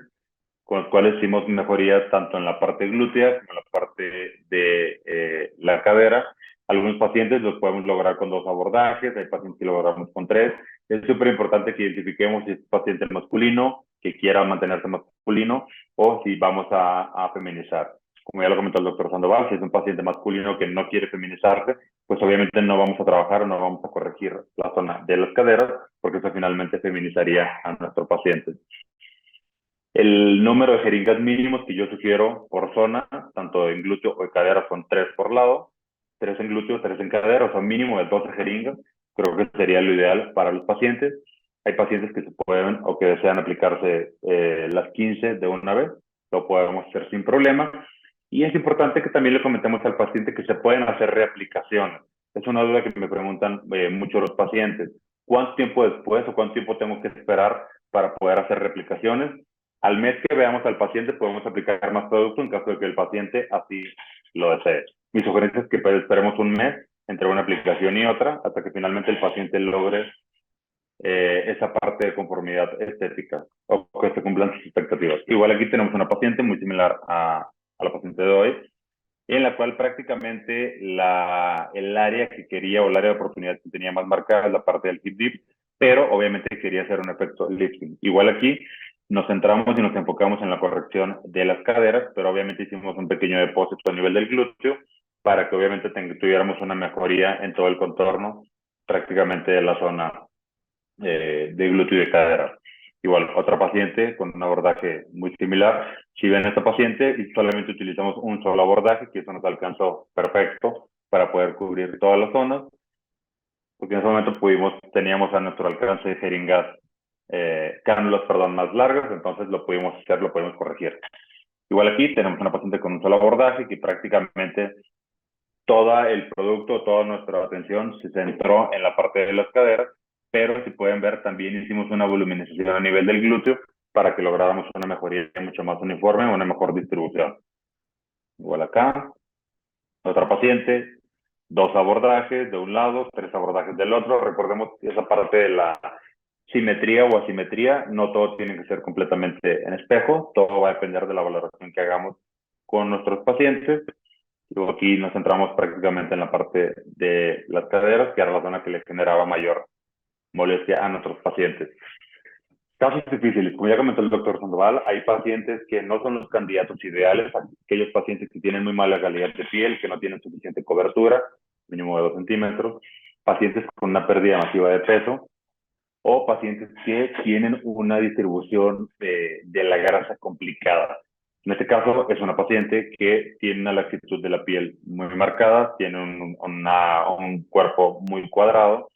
con los cuales hicimos mejoría tanto en la parte glútea como en la parte de la cadera. Algunos pacientes los podemos lograr con 2 abordajes, hay pacientes que logramos con 3. Es súper importante que identifiquemos si es paciente masculino, que quiera mantenerse masculino, o si vamos a feminizar. Como ya lo comentó el doctor Sandoval, si es un paciente masculino que no quiere feminizarse, pues obviamente no vamos a trabajar o no vamos a corregir la zona de las caderas, porque eso finalmente feminizaría a nuestro paciente. El número de jeringas mínimos que yo sugiero por zona, tanto en glúteo o en cadera, son 3 por lado, 3 en glúteo, 3 en cadera, o sea, mínimo de 12 jeringas. Creo que sería lo ideal para los pacientes. Hay pacientes que se pueden o que desean aplicarse las 15 de una vez, lo podemos hacer sin problema. Y es importante que también le comentemos al paciente que se pueden hacer reaplicaciones. Es una duda que me preguntan mucho los pacientes. ¿Cuánto tiempo después o cuánto tiempo tengo que esperar para poder hacer reaplicaciones? Al mes que veamos al paciente podemos aplicar más producto en caso de que el paciente así lo desee. Mi sugerencia es que esperemos un mes entre una aplicación y otra hasta que finalmente el paciente logre esa parte de conformidad estética o que se cumplan sus expectativas. Igual aquí tenemos una paciente muy similar a la paciente de hoy, en la cual prácticamente el área que quería o el área de oportunidad que tenía más marcada es la parte del hip dip, pero obviamente quería hacer un efecto lifting. Igual aquí nos centramos y nos enfocamos en la corrección de las caderas, pero obviamente hicimos un pequeño depósito a nivel del glúteo para que obviamente tuviéramos una mejoría en todo el contorno prácticamente de la zona de glúteo y de cadera. Igual, otra paciente con un abordaje muy similar. Si ven a esta paciente y solamente utilizamos un solo abordaje, que eso nos alcanzó perfecto para poder cubrir todas las zonas, porque en ese momento teníamos a nuestro alcance jeringas, cánulas, perdón, más largas, entonces lo pudimos hacer, lo podemos corregir. Igual aquí tenemos una paciente con un solo abordaje que prácticamente todo el producto, toda nuestra atención se centró en la parte de las caderas, pero si pueden ver también hicimos una voluminización a nivel del glúteo para que lográramos una mejoría mucho más uniforme, una mejor distribución. Igual acá, otra paciente, 2 abordajes de un lado, 3 abordajes del otro. Recordemos que esa parte de la simetría o asimetría, no todo tiene que ser completamente en espejo, todo va a depender de la valoración que hagamos con nuestros pacientes. Luego aquí nos centramos prácticamente en la parte de las caderas, que era la zona que les generaba mayor molestia a nuestros pacientes. Casos difíciles, como ya comentó el doctor Sandoval, hay pacientes que no son los candidatos ideales, aquellos pacientes que tienen muy mala calidad de piel, que no tienen suficiente cobertura, mínimo de 2 centímetros, pacientes con una pérdida masiva de peso, o pacientes que tienen una distribución de la grasa complicada. En este caso es una paciente que tiene una laxitud de la piel muy marcada, tiene un cuerpo muy cuadrado,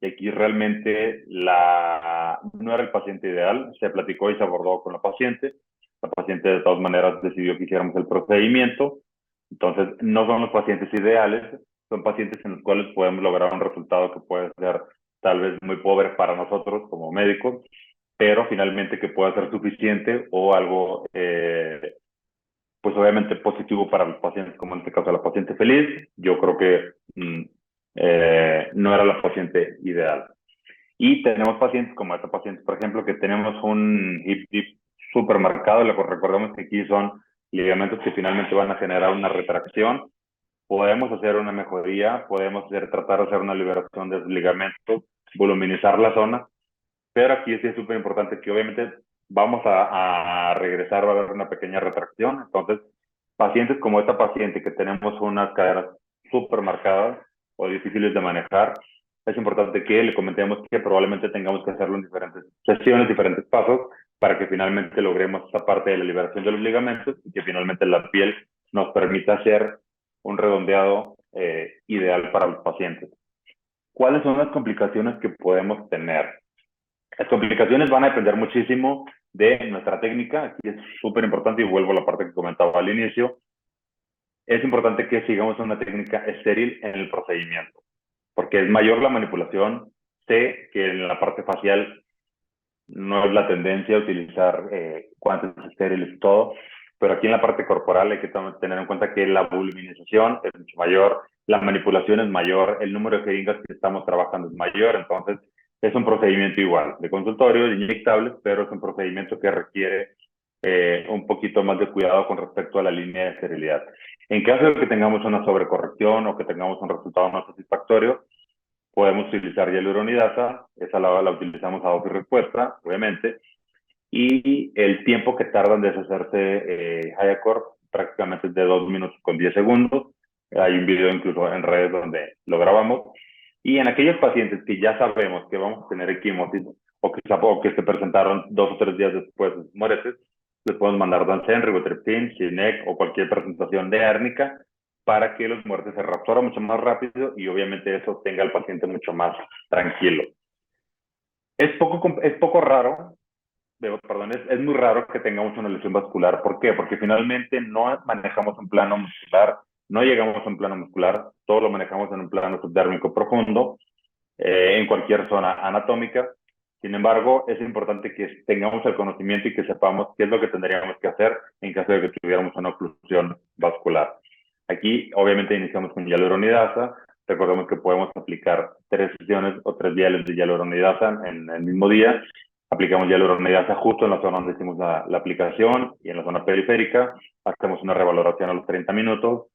y aquí realmente no era el paciente ideal. Se platicó y se abordó con la paciente de todas maneras decidió que hiciéramos el procedimiento. Entonces no son los pacientes ideales, son pacientes en los cuales podemos lograr un resultado que puede ser tal vez muy pobre para nosotros como médicos, pero finalmente que pueda ser suficiente o algo, pues obviamente positivo para los pacientes, como en este caso la paciente feliz. Yo creo que no era la paciente ideal. Y tenemos pacientes como esta paciente, por ejemplo, que tenemos un hip dip súper marcado. Recordemos que aquí son ligamentos que finalmente van a generar una retracción. Podemos hacer una mejoría, tratar de hacer una liberación de los ligamentos, voluminizar la zona, pero aquí sí es súper importante que obviamente vamos a regresar, va a haber una pequeña retracción. Entonces, pacientes como esta paciente que tenemos unas caderas súper marcadas o difíciles de manejar, es importante que le comentemos que probablemente tengamos que hacerlo en diferentes sesiones, diferentes pasos, para que finalmente logremos esa parte de la liberación de los ligamentos y que finalmente la piel nos permita hacer un redondeado ideal para los pacientes. ¿Cuáles son las complicaciones que podemos tener? Las complicaciones van a depender muchísimo de nuestra técnica. Aquí es súper importante y vuelvo a la parte que comentaba al inicio. Es importante que sigamos una técnica estéril en el procedimiento, porque es mayor la manipulación. Sé que en la parte facial no es la tendencia a utilizar guantes estériles y todo, pero aquí en la parte corporal hay que tener en cuenta que la voluminización es mucho mayor, la manipulación es mayor, el número de jeringas que estamos trabajando es mayor. Entonces es un procedimiento igual, de consultorio, de inyectables, pero es un procedimiento que requiere un poquito más de cuidado con respecto a la línea de esterilidad. En caso de que tengamos una sobrecorrección o que tengamos un resultado no satisfactorio, podemos utilizar hialuronidasa. Esa la utilizamos a dosis respuesta, obviamente, y el tiempo que tarda en deshacerse Hyacort prácticamente es de 2 minutos con 10 segundos. Hay un video incluso en redes donde lo grabamos. Y en aquellos pacientes que ya sabemos que vamos a tener equimosis o que se presentaron 2 o 3 días después de moretes, les podemos mandar Dansen, Ribotriptin, Cinec o cualquier presentación de árnica para que los muertes se reabsorban mucho más rápido y obviamente eso tenga al paciente mucho más tranquilo. Es poco raro, es muy raro que tengamos una lesión vascular. ¿Por qué? Porque finalmente no manejamos un plano muscular, no llegamos a un plano muscular, todo lo manejamos en un plano subdérmico profundo, en cualquier zona anatómica. Sin embargo, es importante que tengamos el conocimiento y que sepamos qué es lo que tendríamos que hacer en caso de que tuviéramos una oclusión vascular. Aquí, obviamente, iniciamos con hialuronidasa. Recordemos que podemos aplicar 3 sesiones o 3 viales de hialuronidasa en el mismo día. Aplicamos hialuronidasa justo en la zona donde hicimos la aplicación y en la zona periférica. Hacemos una revaloración a los 30 minutos.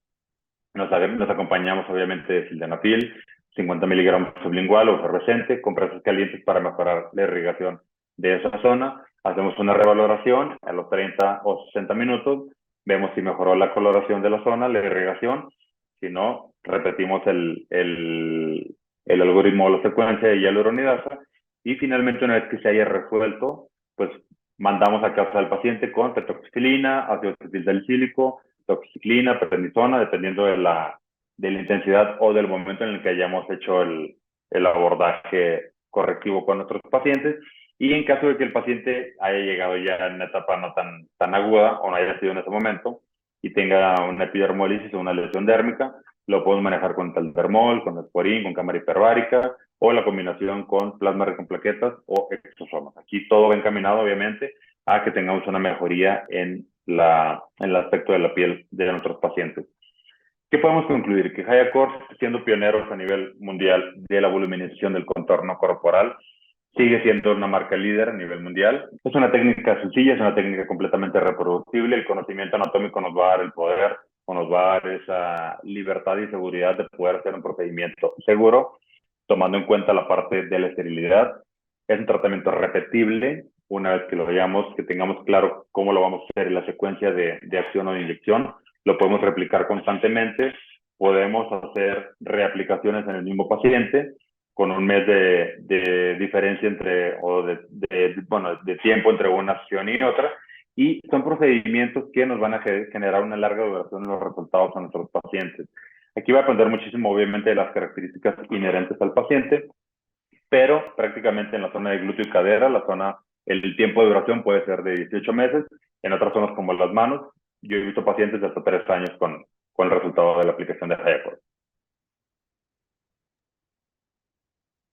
Nos acompañamos, obviamente, de sildenafil, 50 miligramos sublingual o efervescente, compresas calientes para mejorar la irrigación de esa zona. Hacemos una revaloración a los 30 o 60 minutos. Vemos si mejoró la coloración de la zona, la irrigación. Si no, repetimos el algoritmo o la secuencia de hialuronidasa. Y finalmente, una vez que se haya resuelto, pues mandamos a casa al paciente con fetoxetilina, ácido acetilsalicílico, doxiciclina, prednisona, dependiendo de la intensidad o del momento en el que hayamos hecho el abordaje correctivo con nuestros pacientes. Y en caso de que el paciente haya llegado ya en una etapa no tan aguda o no haya sido en ese momento y tenga una epidermólisis o una lesión dérmica, lo podemos manejar con taldermol, con esporín, con cámara hiperbárica o la combinación con plasma rico en plaquetas o exosomas. Aquí todo va encaminado, obviamente, a que tengamos una mejoría en el aspecto de la piel de nuestros pacientes. ¿Qué podemos concluir? Que Hiacors, siendo pioneros a nivel mundial de la voluminización del contorno corporal, sigue siendo una marca líder a nivel mundial. Es una técnica sencilla, es una técnica completamente reproducible. El conocimiento anatómico nos va a dar el poder o nos va a dar esa libertad y seguridad de poder hacer un procedimiento seguro, tomando en cuenta la parte de la esterilidad. Es un tratamiento repetible. Una vez que lo veamos, que tengamos claro cómo lo vamos a hacer en la secuencia de acción o de inyección, lo podemos replicar constantemente. Podemos hacer reaplicaciones en el mismo paciente con un mes de diferencia de tiempo entre una sesión y otra. Y son procedimientos que nos van a generar una larga duración en los resultados a nuestros pacientes. Aquí va a depender muchísimo, obviamente, de las características inherentes al paciente, pero prácticamente en la zona de glúteo y cadera, el tiempo de duración puede ser de 18 meses. En otras zonas como las manos, yo he visto pacientes de hasta 3 años con el resultado de la aplicación de Hiacors.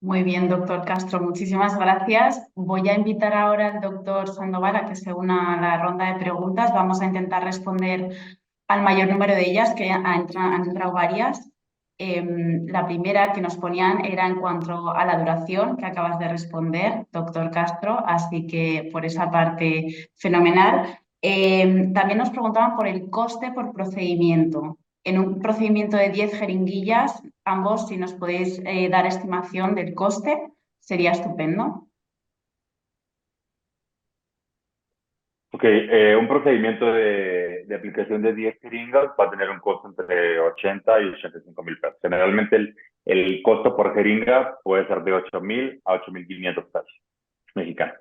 Muy bien, doctor Castro, muchísimas gracias. Voy a invitar ahora al doctor Sandoval a que se una a la ronda de preguntas. Vamos a intentar responder al mayor número de ellas, que han entrado varias. La primera que nos ponían era en cuanto a la duración que acabas de responder, doctor Castro, así que por esa parte fenomenal. También nos preguntaban por el coste por procedimiento. En un procedimiento de 10 jeringuillas, ambos, si nos podéis dar estimación del coste, sería estupendo. Ok, un procedimiento de aplicación de 10 jeringas va a tener un costo entre 80 y 85 mil pesos. Generalmente el costo por jeringa puede ser de 8,000 a 8,500 pesos mexicanos.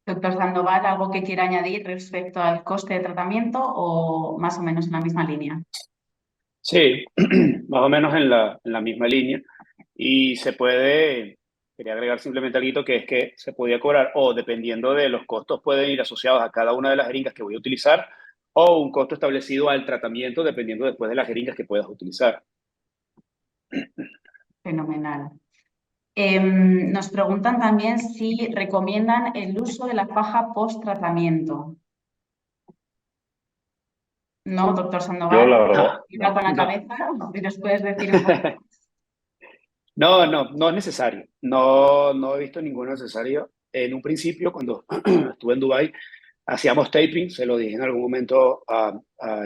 Doctor Sandoval, ¿algo que quiera añadir respecto al coste de tratamiento o más o menos en la misma línea? Sí, más o menos en la misma línea. Y quería agregar simplemente algo, que es que se podía cobrar, o dependiendo de los costos, pueden ir asociados a cada una de las jeringas que voy a utilizar, o un costo establecido al tratamiento, dependiendo después de las jeringas que puedas utilizar. Fenomenal. Nos preguntan también si recomiendan el uso de la faja post-tratamiento. No, doctor Sandoval. Yo, la verdad, Con la cabeza, si nos puedes decir un poco. No es necesario. No he visto ninguno necesario. En un principio, cuando estuve en Dubái, hacíamos taping, se lo dije en algún momento a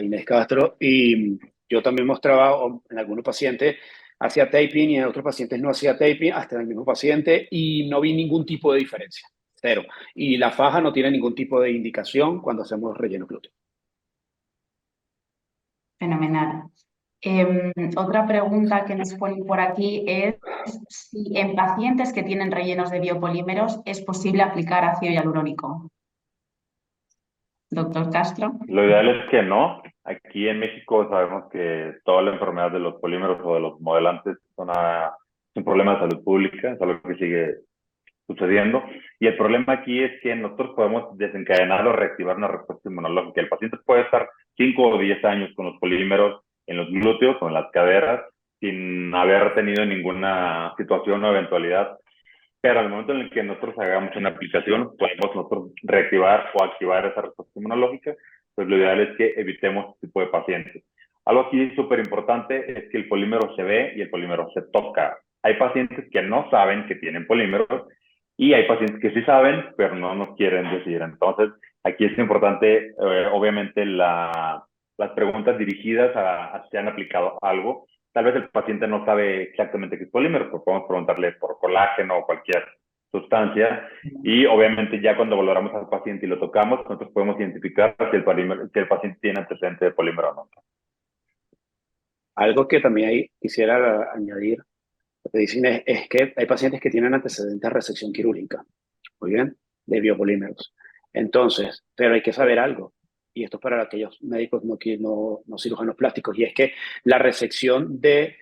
Inés Castro, y yo también mostraba en algunos pacientes hacía taping y en otros pacientes no hacía taping, hasta en el mismo paciente, y no vi ningún tipo de diferencia. Cero. Y la faja no tiene ningún tipo de indicación cuando hacemos relleno glúteo. Fenomenal. Otra pregunta que nos ponen por aquí es si en pacientes que tienen rellenos de biopolímeros es posible aplicar ácido hialurónico. Doctor Castro. lo ideal es que no. Aquí en México sabemos que toda la enfermedad de los polímeros o de los modelantes es un problema de salud pública, es algo que sigue sucediendo. Y el problema aquí es que nosotros podemos desencadenar o reactivar una respuesta inmunológica. El paciente puede estar 5 o 10 años con los polímeros en los glúteos o en las caderas sin haber tenido ninguna situación o eventualidad pero al momento en el que nosotros hagamos una aplicación, podemos nosotros reactivar o activar esa respuesta inmunológica, pues lo ideal es que evitemos este tipo de pacientes. Algo aquí súper importante es que el polímero se ve y el polímero se toca. Hay pacientes que no saben que tienen polímeros y hay pacientes que sí saben, pero no nos quieren decir. Entonces, aquí es importante, obviamente, las preguntas dirigidas a si han aplicado algo. Tal vez el paciente no sabe exactamente qué es polímero, pero podemos preguntarle por colágeno o cualquier sustancia. Y obviamente ya cuando valoramos al paciente y lo tocamos, nosotros podemos identificar si el paciente tiene antecedente de polímero o no. Algo que también ahí quisiera añadir, lo que dicen es que hay pacientes que tienen antecedentes de resección quirúrgica, muy bien, de biopolímeros. Entonces, pero hay que saber algo, y esto es para aquellos médicos no cirujanos plásticos, y es que la resección de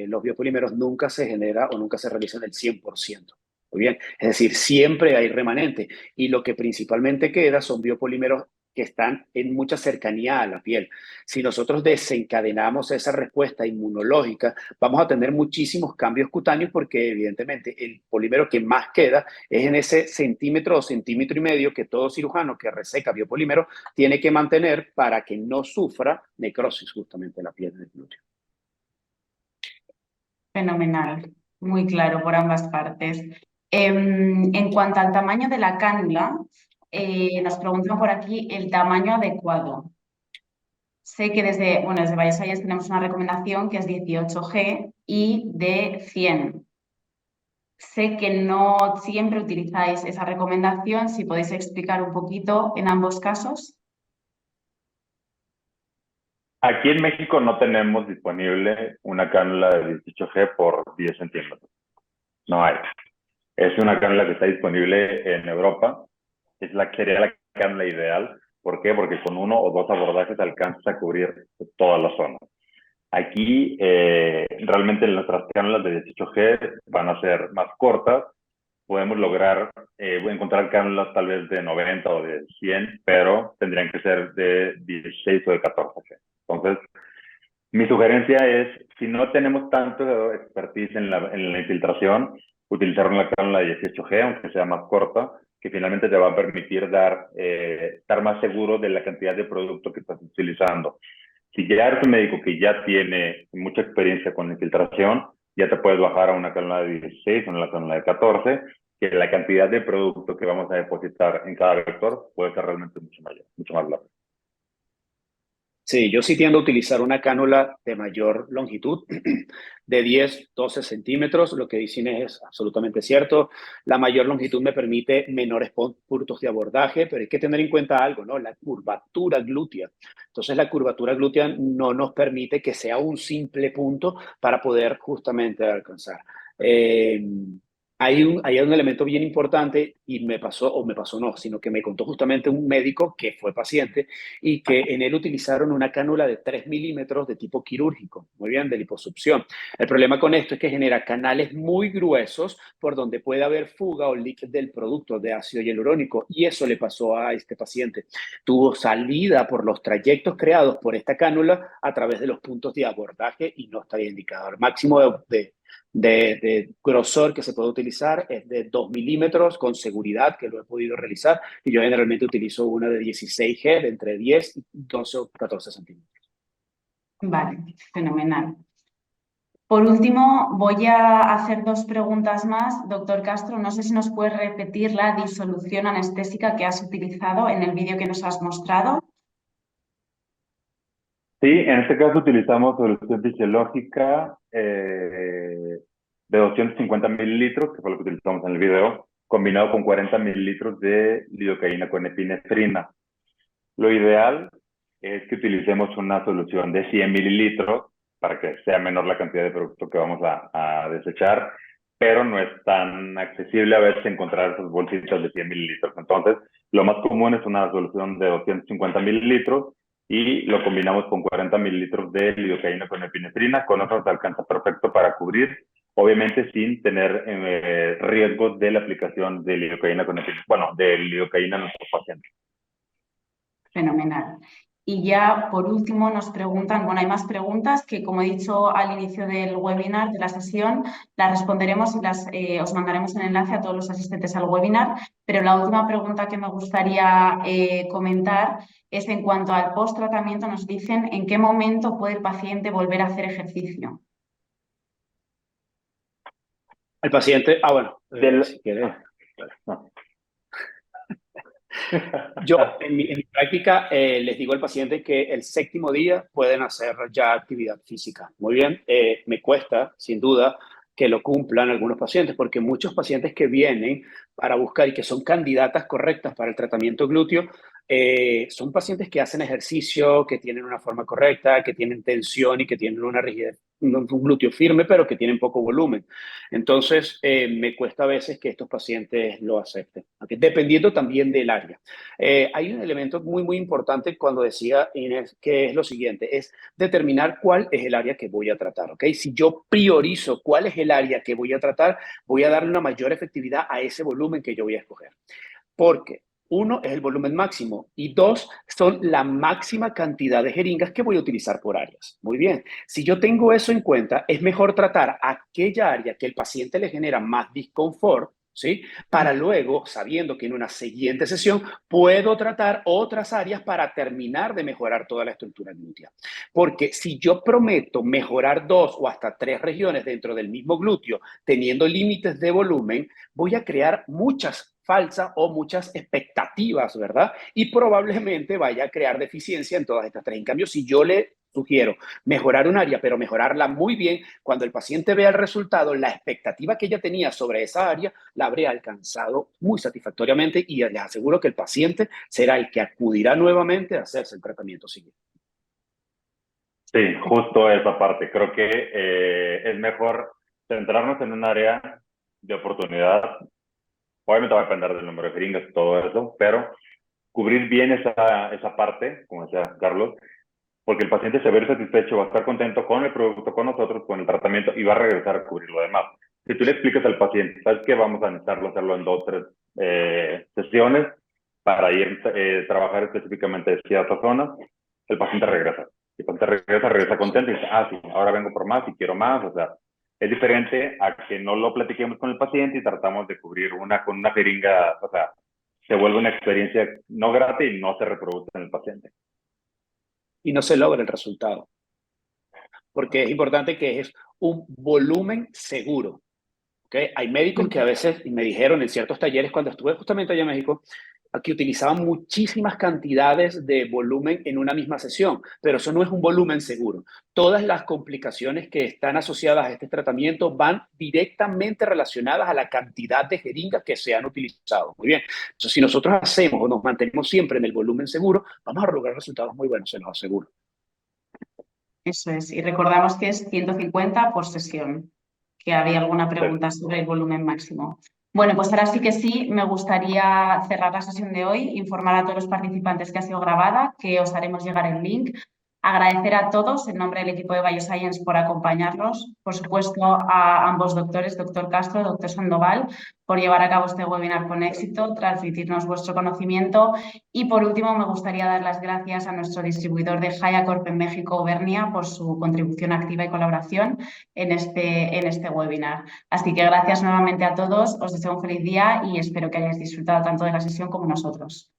los biopolímeros nunca se genera o nunca se realiza en el 100%. Muy bien, es decir, siempre hay remanente, y lo que principalmente queda son biopolímeros que están en mucha cercanía a la piel. Si nosotros desencadenamos esa respuesta inmunológica, vamos a tener muchísimos cambios cutáneos porque evidentemente el polímero que más queda es en ese centímetro o centímetro y medio que todo cirujano que reseca biopolímero tiene que mantener para que no sufra necrosis justamente la piel del glúteo. Fenomenal, muy claro por ambas partes. En cuanto al tamaño de la cánula, nos preguntan por aquí el tamaño adecuado. Sé que desde BioScience tenemos una recomendación que es 18G y de 100. Sé que no siempre utilizáis esa recomendación, si podéis explicar un poquito en ambos casos. Aquí en México no tenemos disponible una cánula de 18G por 10 centímetros. No hay. Es una cánula que está disponible en Europa. Sería la cánula ideal. ¿Por qué? Porque con uno o dos abordajes alcanzas a cubrir toda la zona. Aquí realmente nuestras cánulas de 18G van a ser más cortas. Podemos lograr encontrar cánulas tal vez de 90 o de 100, pero tendrían que ser de 16 o de 14G. Entonces, mi sugerencia es, si no tenemos tanto expertise en la infiltración, utilizar una cánula de 18G, aunque sea más corta, que finalmente te va a permitir estar más seguro de la cantidad de producto que estás utilizando. Si ya eres un médico que ya tiene mucha experiencia con la infiltración, ya te puedes bajar a una cánula de 16 o una cánula de 14, que la cantidad de producto que vamos a depositar en cada vector puede ser realmente mucho mayor, mucho más larga. Sí, yo sí tiendo a utilizar una cánula de mayor longitud, de 10, 12 centímetros. Lo que dicen es absolutamente cierto. La mayor longitud me permite menores puntos de abordaje, pero hay que tener en cuenta algo, ¿no? La curvatura glútea. Entonces, la curvatura glútea no nos permite que sea un simple punto para poder justamente alcanzar. Hay un elemento bien importante y me pasó, o me pasó no, sino que me contó justamente un médico que fue paciente y que en él utilizaron una cánula de 3 milímetros de tipo quirúrgico, muy bien, de liposucción. El problema con esto es que genera canales muy gruesos por donde puede haber fuga o leak del producto de ácido hialurónico, y eso le pasó a este paciente. Tuvo salida por los trayectos creados por esta cánula a través de los puntos de abordaje y no está indicado. El máximo de grosor que se puede utilizar es de 2 milímetros con seguridad, que lo he podido realizar, y yo generalmente utilizo una de 16G de entre 10 y 12 o 14 centímetros. Vale, fenomenal. Por último, voy a hacer dos preguntas más. Doctor Castro, no sé si nos puedes repetir la disolución anestésica que has utilizado en el vídeo que nos has mostrado. Sí, en este caso utilizamos solución fisiológica de 250 mililitros, que fue lo que utilizamos en el video, combinado con 40 mililitros de lidocaína con epinefrina. Lo ideal es que utilicemos una solución de 100 mililitros para que sea menor la cantidad de producto que vamos a desechar, pero no es tan accesible a veces encontrar esos bolsitas de 100 mililitros. Entonces, lo más común es una solución de 250 mililitros y lo combinamos con 40 mililitros de lidocaína con epinefrina. Con eso se alcanza perfecto para cubrir, obviamente sin tener riesgos de la aplicación de lidocaína con epinefrina, bueno, de lidocaína a nuestros pacientes. Fenomenal. Y ya por último nos preguntan, bueno, hay más preguntas que como he dicho al inicio del webinar, de la sesión, las responderemos y os mandaremos un enlace a todos los asistentes al webinar, pero la última pregunta que me gustaría comentar es en cuanto al post-tratamiento, nos dicen en qué momento puede el paciente volver a hacer ejercicio. El paciente, bueno, si quiere. No. Yo en mi práctica les digo al paciente que el 7º día pueden hacer ya actividad física. Muy bien, me cuesta, sin duda, que lo cumplan algunos pacientes, porque muchos pacientes que vienen para buscar y que son candidatas correctas para el tratamiento glúteo, son pacientes que hacen ejercicio, que tienen una forma correcta, que tienen tensión y que tienen una rigidez, un glúteo firme, pero que tienen poco volumen. Entonces, me cuesta a veces que estos pacientes lo acepten, ¿okay? Dependiendo también del área. Hay un elemento muy, muy importante cuando decía Inés, que es lo siguiente, es determinar cuál es el área que voy a tratar, ¿ok? Si yo priorizo cuál es el área que voy a tratar, voy a darle una mayor efectividad a ese volumen que yo voy a escoger. Porque 1 es el volumen máximo y 2 son la máxima cantidad de jeringas que voy a utilizar por áreas. Muy bien, si yo tengo eso en cuenta, es mejor tratar aquella área que el paciente le genera más disconfort, ¿sí? Para luego, sabiendo que en una siguiente sesión puedo tratar otras áreas para terminar de mejorar toda la estructura glútea. Porque si yo prometo mejorar 2 o hasta 3 regiones dentro del mismo glúteo, teniendo límites de volumen, voy a crear muchas falsas o muchas expectativas, ¿verdad? Y probablemente vaya a crear deficiencia en todas estas 3. En cambio, si yo le sugiero mejorar un área, pero mejorarla muy bien, cuando el paciente vea el resultado, la expectativa que ella tenía sobre esa área la habré alcanzado muy satisfactoriamente y les aseguro que el paciente será el que acudirá nuevamente a hacerse el tratamiento siguiente. Sí, justo esa parte. Creo que es mejor centrarnos en un área de oportunidad. Obviamente va a depender del número de jeringas y todo eso, pero cubrir bien esa parte, como decía Carlos, porque el paciente se va a ver satisfecho, va a estar contento con el producto, con nosotros, con el tratamiento y va a regresar a cubrir lo demás. Si tú le explicas al paciente, ¿sabes qué? Vamos a necesitarlo hacerlo en 2 o 3 sesiones para ir trabajar específicamente de cierta zona, el paciente regresa. El paciente regresa contento y dice, sí, ahora vengo por más y quiero más. O sea, es diferente a que no lo platiquemos con el paciente y tratamos de cubrir con una jeringa, o sea, se vuelve una experiencia no grata y no se reproduce en el paciente. Y no se logra el resultado. Porque es importante que es un volumen seguro. ¿Okay? Hay médicos que a veces me dijeron en ciertos talleres cuando estuve justamente allá en México que utilizaban muchísimas cantidades de volumen en una misma sesión, pero eso no es un volumen seguro. Todas las complicaciones que están asociadas a este tratamiento van directamente relacionadas a la cantidad de jeringas que se han utilizado. Muy bien. Entonces, si nosotros hacemos o nos mantenemos siempre en el volumen seguro, vamos a lograr resultados muy buenos, se los aseguro. Eso es. Y recordamos que es 150 por sesión, que había alguna pregunta sobre el volumen máximo. Bueno, pues ahora sí que sí, me gustaría cerrar la sesión de hoy, informar a todos los participantes que ha sido grabada, que os haremos llegar el link. Agradecer a todos en nombre del equipo de Bioscience por acompañarnos, por supuesto a ambos doctores, doctor Castro, doctor Sandoval, por llevar a cabo este webinar con éxito, transmitirnos vuestro conocimiento y por último me gustaría dar las gracias a nuestro distribuidor de Hayacorp en México, Bernia, por su contribución activa y colaboración en este webinar. Así que gracias nuevamente a todos, os deseo un feliz día y espero que hayáis disfrutado tanto de la sesión como nosotros.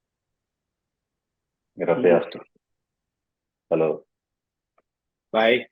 Gracias. Saludos. Bye.